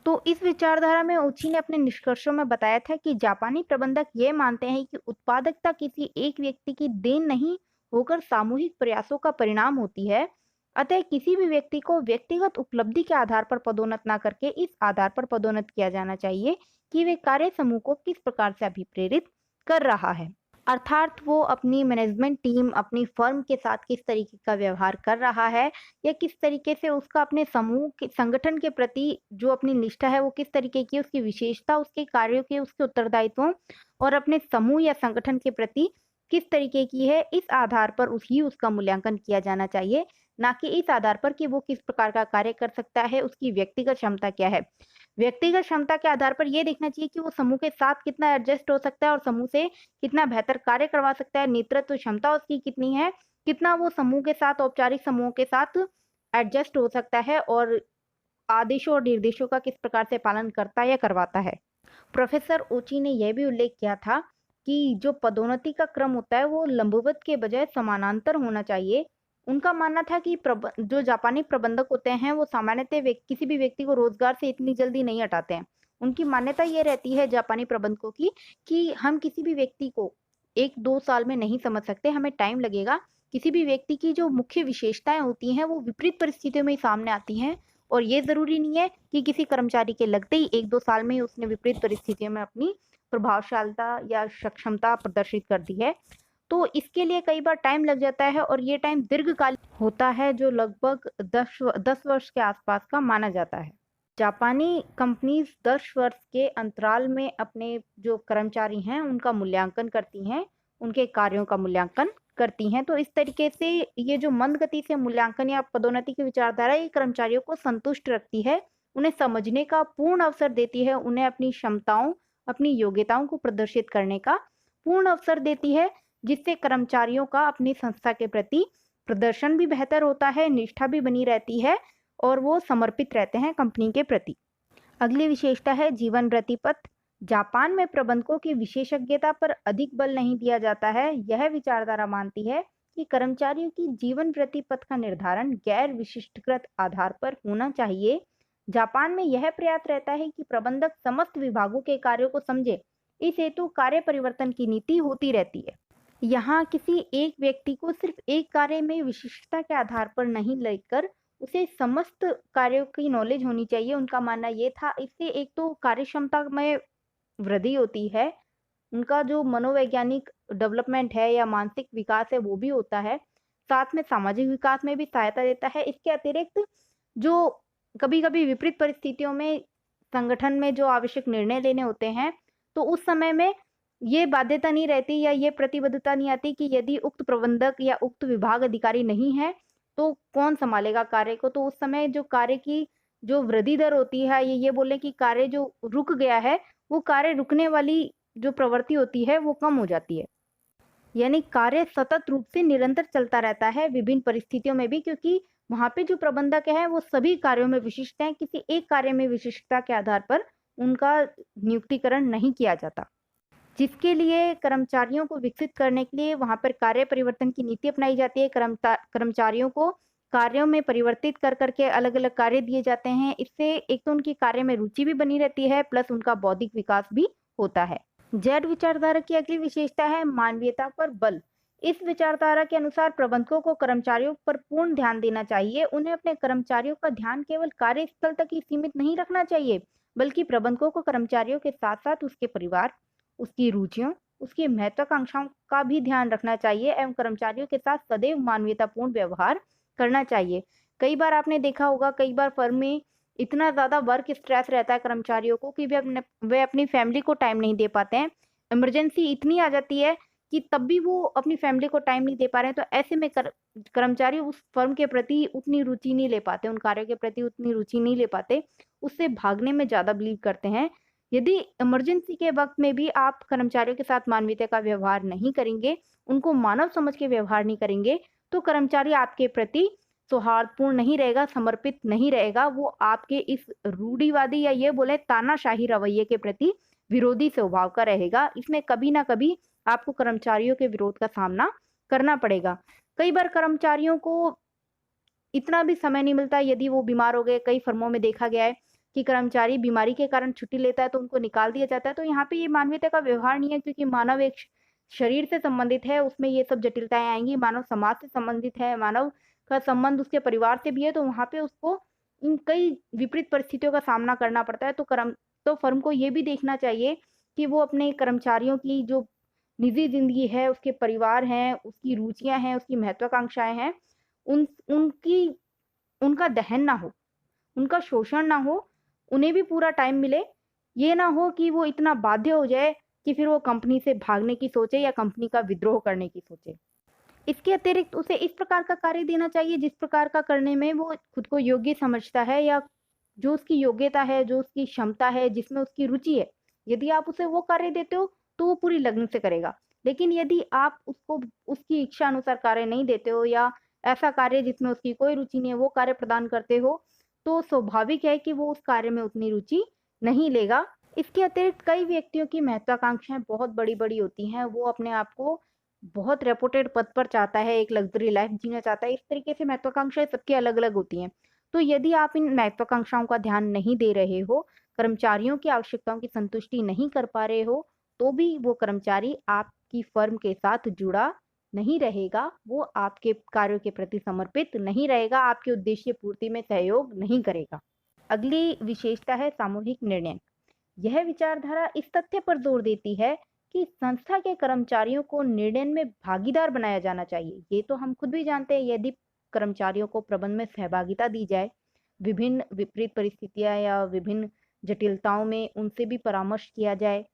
तो इस विचारधारा में ओची ने अपने निष्कर्षों में बताया था कि जापानी प्रबंधक ये मानते हैं कि उत्पादकता किसी एक व्यक्ति की देन नहीं होकर सामूहिक प्रयासों का परिणाम होती है। अतः किसी भी व्यक्ति को व्यक्तिगत उपलब्धि के आधार पर पदोन्नत न करके इस आधार पर पदोन्नत किया जाना चाहिए कि वे कार्य समूह को किस प्रकार से अभिप्रेरित कर रहा है, अर्थात वो अपनी मैनेजमेंट टीम, अपनी फर्म के साथ किस तरीके का व्यवहार कर रहा है, या किस तरीके से उसका अपने समूह के संगठन के प्रति जो अपनी निष्ठा है वो किस तरीके की, उसकी विशेषता, उसके कार्यों के, उसके उत्तरदायित्वों और अपने समूह या संगठन के प्रति किस तरीके की है, इस आधार पर उसका मूल्यांकन किया जाना चाहिए, ना कि इस आधार पर कि वो किस प्रकार का कार्य कर सकता है, उसकी व्यक्तिगत क्षमता क्या है। व्यक्तिगत क्षमता के आधार पर यह देखना चाहिए कि वो समूह के साथ कितना एडजस्ट हो सकता है और समूह से कितना बेहतर कार्य करवा सकता है, नेतृत्व क्षमता उसकी कितनी है, कितना वो समूह के साथ, औपचारिक समूह के साथ एडजस्ट हो सकता है और आदेशों और निर्देशों का किस प्रकार से पालन करता है या करवाता है। प्रोफेसर ओची ने यह भी उल्लेख किया था कि जो पदोन्नति का क्रम होता है वो लंबवत के बजाय समानांतर होना चाहिए। उनका मानना था कि जो जापानी प्रबंधक होते हैं वो सामान्यतः किसी भी व्यक्ति को रोजगार से इतनी जल्दी नहीं हटाते हैं। उनकी मान्यता ये रहती है जापानी प्रबंधकों की कि हम किसी भी व्यक्ति को 1-2 साल में नहीं समझ सकते, हमें टाइम लगेगा। किसी भी व्यक्ति की जो मुख्य विशेषताएं होती हैं वो विपरीत परिस्थितियों में ही सामने आती हैं, और ये जरूरी नहीं है कि किसी कर्मचारी के लगते ही 1-2 साल में ही उसने विपरीत परिस्थितियों में अपनी प्रभावशीलता या सक्षमता प्रदर्शित कर दी है। तो इसके लिए कई बार टाइम लग जाता है और ये टाइम दीर्घकालिक होता है, जो लगभग 10 वर्ष के आसपास का माना जाता है। जापानी कंपनीज 10 वर्ष के अंतराल में अपने जो कर्मचारी हैं उनका मूल्यांकन करती हैं, उनके कार्यों का मूल्यांकन करती हैं। तो इस तरीके से ये जो मंद गति से मूल्यांकन या पदोन्नति की विचारधारा, ये कर्मचारियों को संतुष्ट रखती है, उन्हें समझने का पूर्ण अवसर देती है, उन्हें अपनी क्षमताओं, अपनी योग्यताओं को प्रदर्शित करने का पूर्ण अवसर देती है, जिससे कर्मचारियों का अपनी संस्था के प्रति प्रदर्शन भी बेहतर होता है, निष्ठा भी बनी रहती है और वो समर्पित रहते हैं कंपनी के प्रति। अगली विशेषता है जीवन प्रतिपथ। जापान में प्रबंधकों की विशेषज्ञता पर अधिक बल नहीं दिया जाता है। यह विचारधारा मानती है कि कर्मचारियों की जीवन प्रतिपथ का निर्धारण गैर विशिष्टकृत आधार पर होना चाहिए। जापान में यह प्रयास रहता है कि प्रबंधक समस्त विभागों के कार्यों को समझे। इस हेतु कार्य परिवर्तन की नीति होती रहती है। यहाँ किसी एक व्यक्ति को सिर्फ एक कार्य में विशिष्टता के आधार पर नहीं लेकर उसे समस्त कार्यों की नॉलेज होनी चाहिए। उनका मानना ये था, इससे एक तो कार्य क्षमता में वृद्धि होती है, उनका जो मनोवैज्ञानिक डेवलपमेंट है या मानसिक विकास है वो भी होता है, साथ में सामाजिक विकास में भी सहायता देता है। इसके अतिरिक्त जो कभी कभी विपरीत परिस्थितियों में संगठन में जो आवश्यक निर्णय लेने होते हैं, तो उस समय में ये बाध्यता नहीं रहती या ये प्रतिबद्धता नहीं आती कि यदि उक्त प्रबंधक या उक्त विभाग अधिकारी नहीं है तो कौन सँभालेगा कार्य को? तो उस समय जो कार्य की जो वृद्धि दर होती है, ये बोलें कि कार्य जो रुक गया है, वो कार्य रुकने वाली जो प्रवृत्ति होती है, वो कम हो जाती है। यानी कार्य सतत रूप से निरंतर चलता रहता है विभिन्न परिस्थितियों में भी, क्योंकि वहाँ पे जो प्रबंधक है वो सभी कार्यों में विशिष्ट हैं, किसी एक कार्य में विशिष्टता के आधार पर उनका नियुक्तिकरण नहीं किया जाता। जिसके लिए कर्मचारियों को विकसित करने के लिए वहाँ पर कार्य परिवर्तन की नीति अपनाई जाती है। कर्मचारियों को कार्यों में परिवर्तित कर करके अलग-अलग कार्य दिए जाते हैं। इससे एक तो उनकी कार्य में रुचि भी बनी रहती है, प्लस उनका बौद्धिक विकास भी होता है। जेड विचारधारा की अगली विशेषता है मानवीयता पर बल। इस विचारधारा के अनुसार प्रबंधकों को कर्मचारियों पर पूर्ण ध्यान देना चाहिए। उन्हें अपने कर्मचारियों का ध्यान केवल कार्यस्थल तक ही सीमित नहीं रखना चाहिए, बल्कि प्रबंधकों को कर्मचारियों के साथ-साथ उसके परिवार, उसकी रुचियों, उसकी महत्वाकांक्षाओं का भी ध्यान रखना चाहिए एवं कर्मचारियों के साथ सदैव मानवीयतापूर्ण व्यवहार करना चाहिए। कई बार आपने देखा होगा, कई बार फर्म में इतना ज़्यादा वर्क स्ट्रेस रहता है कर्मचारियों को कि वे अपनी फैमिली को टाइम नहीं दे पाते हैं। इमरजेंसी इतनी आ जाती है कि तब भी वो अपनी फैमिली को टाइम नहीं दे पा रहे हैं, तो ऐसे में कर्मचारी उस फर्म के प्रति उतनी रुचि नहीं ले पाते, उन कार्यों के प्रति उतनी रुचि नहीं ले पाते, उससे भागने में ज़्यादा बिलीव करते हैं। यदि इमरजेंसी के वक़्त में भी आप कर्मचारियों के साथ मानवीयता का व्यवहार नहीं करेंगे, उनको मानव समझ के व्यवहार नहीं करेंगे, तो कर्मचारी आपके प्रति सौहार्दपूर्ण नहीं रहेगा, समर्पित नहीं रहेगा। वो आपके इस रूढ़िवादी या ये बोले तानाशाही रवैये के प्रति विरोधी स्वभाव का रहेगा। इसमें कभी ना कभी आपको कर्मचारियों के विरोध का सामना करना पड़ेगा। कई बार कर्मचारियों को इतना भी समय नहीं मिलता, यदि वो बीमार हो गए, कई फर्मों में देखा गया है कि कर्मचारी बीमारी के कारण छुट्टी लेता है तो उनको निकाल दिया जाता है। तो यहाँ पे ये मानवीयता का व्यवहार नहीं है, क्योंकि मानव एक शरीर से संबंधित है, उसमें ये सब जटिलताएँ आएँगी। मानव समाज से संबंधित है, मानव का संबंध उसके परिवार से भी है, तो वहाँ पे उसको इन कई विपरीत परिस्थितियों का सामना करना पड़ता है। तो फर्म को ये भी देखना चाहिए कि वो अपने कर्मचारियों की जो निजी ज़िंदगी है, उसके परिवार हैं, उसकी रुचियाँ हैं, उसकी महत्वाकांक्षाएँ हैं, उन उनकी उनका दहन ना हो, उनका शोषण ना हो, उन्हें भी पूरा टाइम मिले। ये ना हो कि वो इतना बाध्य हो जाए कि फिर वो कंपनी से भागने की सोचे या कंपनी का विद्रोह करने की सोचे। इसके अतिरिक्त उसे इस प्रकार का कार्य देना चाहिए जिस प्रकार का करने में वो खुद को योग्य समझता है, या जो उसकी योग्यता है, जो उसकी क्षमता है, जिसमें उसकी रुचि है। यदि आप उसे वो कार्य देते हो, तो वो पूरी लगन से करेगा। लेकिन यदि आप उसको उसकी इच्छा अनुसार कार्य नहीं देते हो, या ऐसा कार्य जिसमें उसकी कोई रुचि नहीं है, वो कार्य प्रदान करते हो, तो स्वाभाविक है कि वो उस कार्य में उतनी रुचि नहीं लेगा। इसके अतिरिक्त कई व्यक्तियों की महत्वाकांक्षाएँ बहुत बड़ी-बड़ी होती हैं। वो अपने आप को बहुत रेपुटेड पद पर चाहता है, एक लग्ज़री लाइफ़ जीना चाहता है। इस तरीके से महत्वाकांक्षाएँ सबकी अलग-अलग होती हैं। तो यदि आप इन महत्वाकांक्षाओं का ध्यान नहीं दे रहे हो, कर्मचारियों की आवश्यकताओं की संतुष्टि नहीं कर पा रहे हो, तो भी वो कर्मचारी आपकी फ़र्म के साथ जुड़ा नहीं रहेगा, वो आपके कार्यों के प्रति समर्पित नहीं रहेगा, आपके उद्देश्य पूर्ति में सहयोग नहीं करेगा। अगली विशेषता है सामूहिक निर्णय। यह विचारधारा इस तथ्य पर जोर देती है कि संस्था के कर्मचारियों को निर्णय में भागीदार बनाया जाना चाहिए। ये तो हम खुद भी जानते हैं, यदि कर्मचारियों को प्रबंध में सहभागिता दी जाए, विभिन्न विपरीत परिस्थितियां या विभिन्न जटिलताओं में उनसे भी परामर्श किया जाए,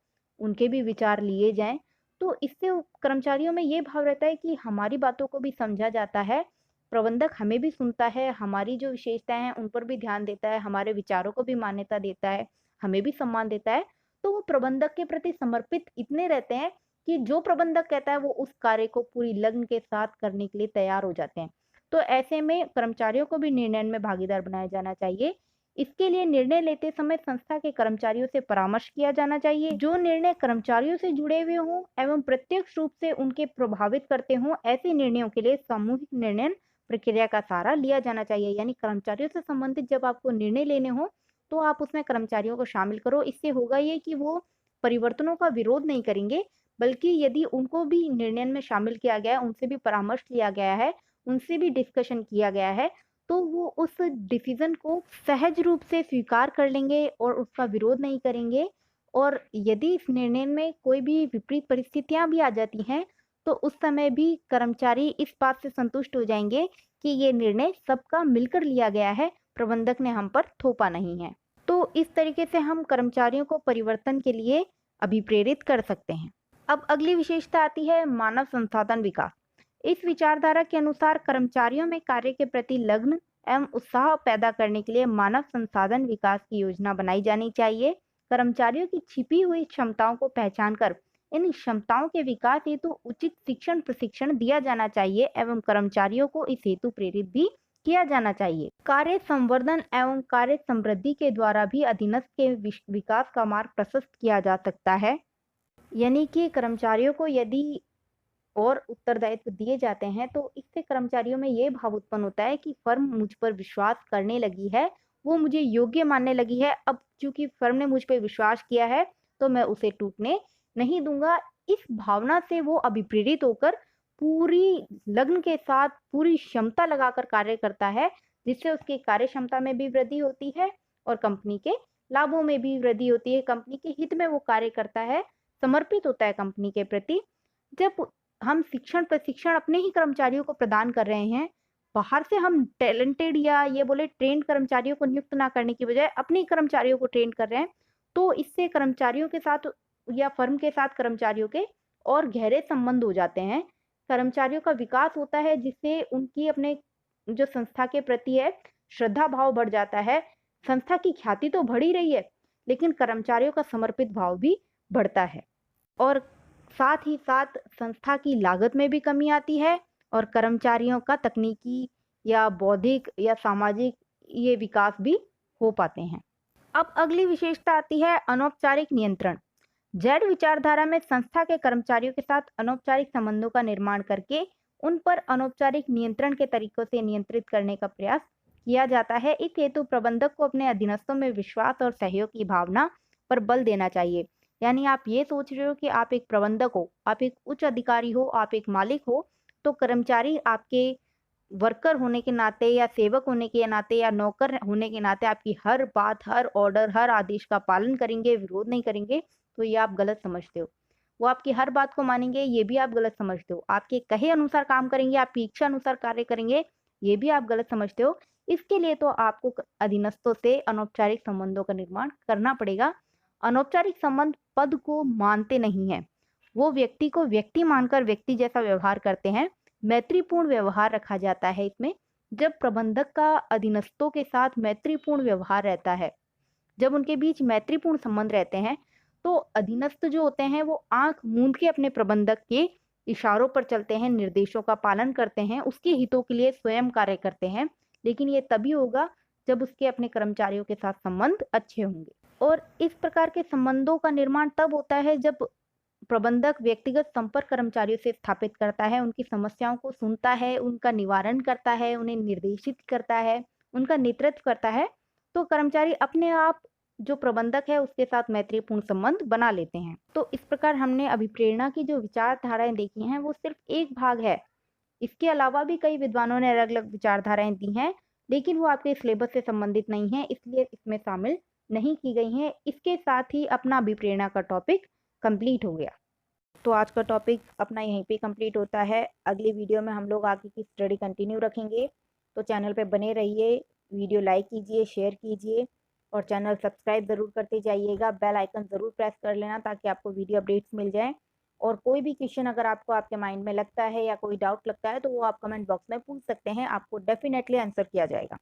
उनके भी विचार लिए जाएं, तो इससे कर्मचारियों में ये भाव रहता है कि हमारी बातों को भी समझा जाता है, प्रबंधक हमें भी सुनता है, हमारी जो विशेषताएं हैं उन पर भी ध्यान देता है, हमारे विचारों को भी मान्यता देता है, हमें भी सम्मान देता है। तो वो प्रबंधक के प्रति समर्पित इतने रहते हैं कि जो प्रबंधक कहता है वो उस कार्य को पूरी लगन के साथ करने के लिए तैयार हो जाते हैं। तो ऐसे में कर्मचारियों को भी निर्णय में भागीदार बनाया जाना चाहिए। इसके लिए निर्णय लेते समय संस्था के कर्मचारियों से परामर्श किया जाना चाहिए। जो निर्णय कर्मचारियों से जुड़े हुए हों एवं प्रत्यक्ष रूप से उनके प्रभावित करते हों, ऐसे निर्णयों के लिए सामूहिक निर्णय प्रक्रिया का सहारा लिया जाना चाहिए। यानी कर्मचारियों से संबंधित जब आपको निर्णय लेने हो, तो आप उसमें कर्मचारियों को शामिल करो। इससे होगा ये कि वो परिवर्तनों का विरोध नहीं करेंगे, बल्कि यदि उनको भी निर्णय में शामिल किया गया है, उनसे भी परामर्श लिया गया है, उनसे भी डिस्कशन किया गया है, तो वो उस डिसीजन को सहज रूप से स्वीकार कर लेंगे और उसका विरोध नहीं करेंगे। और यदि इस निर्णय में कोई भी विपरीत परिस्थितियां भी आ जाती हैं, तो उस समय भी कर्मचारी इस बात से संतुष्ट हो जाएंगे कि ये निर्णय सबका मिलकर लिया गया है, प्रबंधक ने हम पर थोपा नहीं है। तो इस तरीके से हम कर्मचारियों को परिवर्तन के लिए अभिप्रेरित कर सकते हैं। अब अगली विशेषता आती है मानव संसाधन विकास। इस विचारधारा के अनुसार कर्मचारियों में कार्य के प्रति लगन एवं उत्साह पैदा करने के लिए मानव संसाधन विकास की योजना बनाई जानी चाहिए। कर्मचारियों की छिपी हुई क्षमताओं को पहचान कर इन क्षमताओं के विकास हेतु उचित शिक्षण प्रशिक्षण दिया जाना चाहिए एवं कर्मचारियों को इस हेतु प्रेरित भी किया जाना चाहिए। कार्य संवर्धन एवं कार्य समृद्धि के द्वारा भी अधीनस्थ के विकास का मार्ग प्रशस्त किया जा सकता है। यानी कि कर्मचारियों को यदि और उत्तरदायित्व दिए जाते हैं तो इससे कर्मचारियों में ये भाव उत्पन्न होता है कि फर्म मुझ पर विश्वास करने लगी है, वो मुझे योग्य मानने लगी है। अब चूंकि फर्म ने मुझ पर विश्वास किया है तो मैं उसे टूटने नहीं दूंगा। इस भावना से वो अभिप्रेरित होकर पूरी लगन के साथ पूरी क्षमता लगाकर कार्य करता है, जिससे उसकी कार्य क्षमता में भी वृद्धि होती है और कंपनी के लाभों में भी वृद्धि होती है। कंपनी के हित में वो कार्य करता है, समर्पित होता है कंपनी के प्रति। जब हम शिक्षण प्रशिक्षण अपने ही कर्मचारियों को प्रदान कर रहे हैं, बाहर से हम टैलेंटेड या ये बोले ट्रेंड कर्मचारियों को नियुक्त ना करने की बजाय अपने ही कर्मचारियों को ट्रेन कर रहे हैं, तो इससे कर्मचारियों के साथ या फर्म के साथ कर्मचारियों के और गहरे संबंध हो जाते हैं। कर्मचारियों का विकास होता है, जिससे उनकी अपने जो संस्था के प्रति है श्रद्धा भाव बढ़ जाता है। संस्था की ख्याति तो बढ़ ही रही है, लेकिन कर्मचारियों का समर्पित भाव भी बढ़ता है और साथ ही साथ संस्था की लागत में भी कमी आती है और कर्मचारियों का तकनीकी या बौद्धिक या सामाजिक ये विकास भी हो पाते हैं। अब अगली विशेषता आती है अनौपचारिक नियंत्रण। जैड विचारधारा में संस्था के कर्मचारियों के साथ अनौपचारिक संबंधों का निर्माण करके उन पर अनौपचारिक नियंत्रण के तरीकों से नियंत्रित करने का प्रयास किया जाता है। इस हेतु प्रबंधक को अपने अधीनस्थों में विश्वास और सहयोग की भावना पर बल देना चाहिए। यानी आप ये सोच रहे हो कि आप एक प्रबंधक हो, आप एक उच्च अधिकारी हो, आप एक मालिक हो, तो कर्मचारी आपके वर्कर होने के नाते या सेवक होने के नाते या नौकर होने के नाते आपकी हर बात, हर ऑर्डर, हर आदेश का पालन करेंगे, विरोध नहीं करेंगे, तो ये आप गलत समझते हो। वो आपकी हर बात को मानेंगे, ये भी आप गलत समझते हो। आपके कहे अनुसार काम करेंगे, आपकी इच्छा अनुसार कार्य करेंगे, ये भी आप गलत समझते हो। इसके लिए तो आपको अधीनस्थों से अनौपचारिक संबंधों का निर्माण करना पड़ेगा। अनौपचारिक संबंध पद को मानते नहीं है, वो व्यक्ति को व्यक्ति मानकर व्यक्ति जैसा व्यवहार करते हैं। मैत्रीपूर्ण व्यवहार रखा जाता है इसमें। जब प्रबंधक का अधीनस्थों के साथ मैत्रीपूर्ण व्यवहार रहता है, जब उनके बीच मैत्रीपूर्ण संबंध रहते हैं, तो अधीनस्थ जो होते हैं वो आंख मूंद के अपने प्रबंधक के इशारों पर चलते हैं, निर्देशों का पालन करते हैं, उसके हितों के लिए स्वयं कार्य करते हैं। लेकिन ये तभी होगा जब उसके अपने कर्मचारियों के साथ संबंध अच्छे होंगे। और इस प्रकार के संबंधों का निर्माण तब होता है जब प्रबंधक व्यक्तिगत संपर्क कर्मचारियों से स्थापित करता है, उनकी समस्याओं को सुनता है, उनका निवारण करता है, उन्हें निर्देशित करता है, उनका नेतृत्व करता है। तो कर्मचारी अपने आप जो प्रबंधक है उसके साथ मैत्रीपूर्ण संबंध बना लेते हैं। तो इस प्रकार हमने अभिप्रेरणा की जो विचारधाराएं देखी हैं वो सिर्फ एक भाग है। इसके अलावा भी कई विद्वानों ने अलग अलग विचारधाराएं दी हैं, लेकिन वो आपके सिलेबस से संबंधित नहीं है, इसलिए इसमें शामिल नहीं की गई हैं। इसके साथ ही अपना अभिप्रेरणा का टॉपिक कंप्लीट हो गया। तो आज का टॉपिक अपना यहीं पे कंप्लीट होता है। अगली वीडियो में हम लोग आगे की स्टडी कंटिन्यू रखेंगे। तो चैनल पे बने रहिए, वीडियो लाइक कीजिए, शेयर कीजिए और चैनल सब्सक्राइब ज़रूर करते जाइएगा। बेल आइकन ज़रूर प्रेस कर लेना ताकि आपको वीडियो अपडेट्स मिल जाएँ। और कोई भी क्वेश्चन अगर आपको आपके माइंड में लगता है या कोई डाउट लगता है तो वो आप कमेंट बॉक्स में पूछ सकते हैं, आपको डेफिनेटली आंसर किया जाएगा।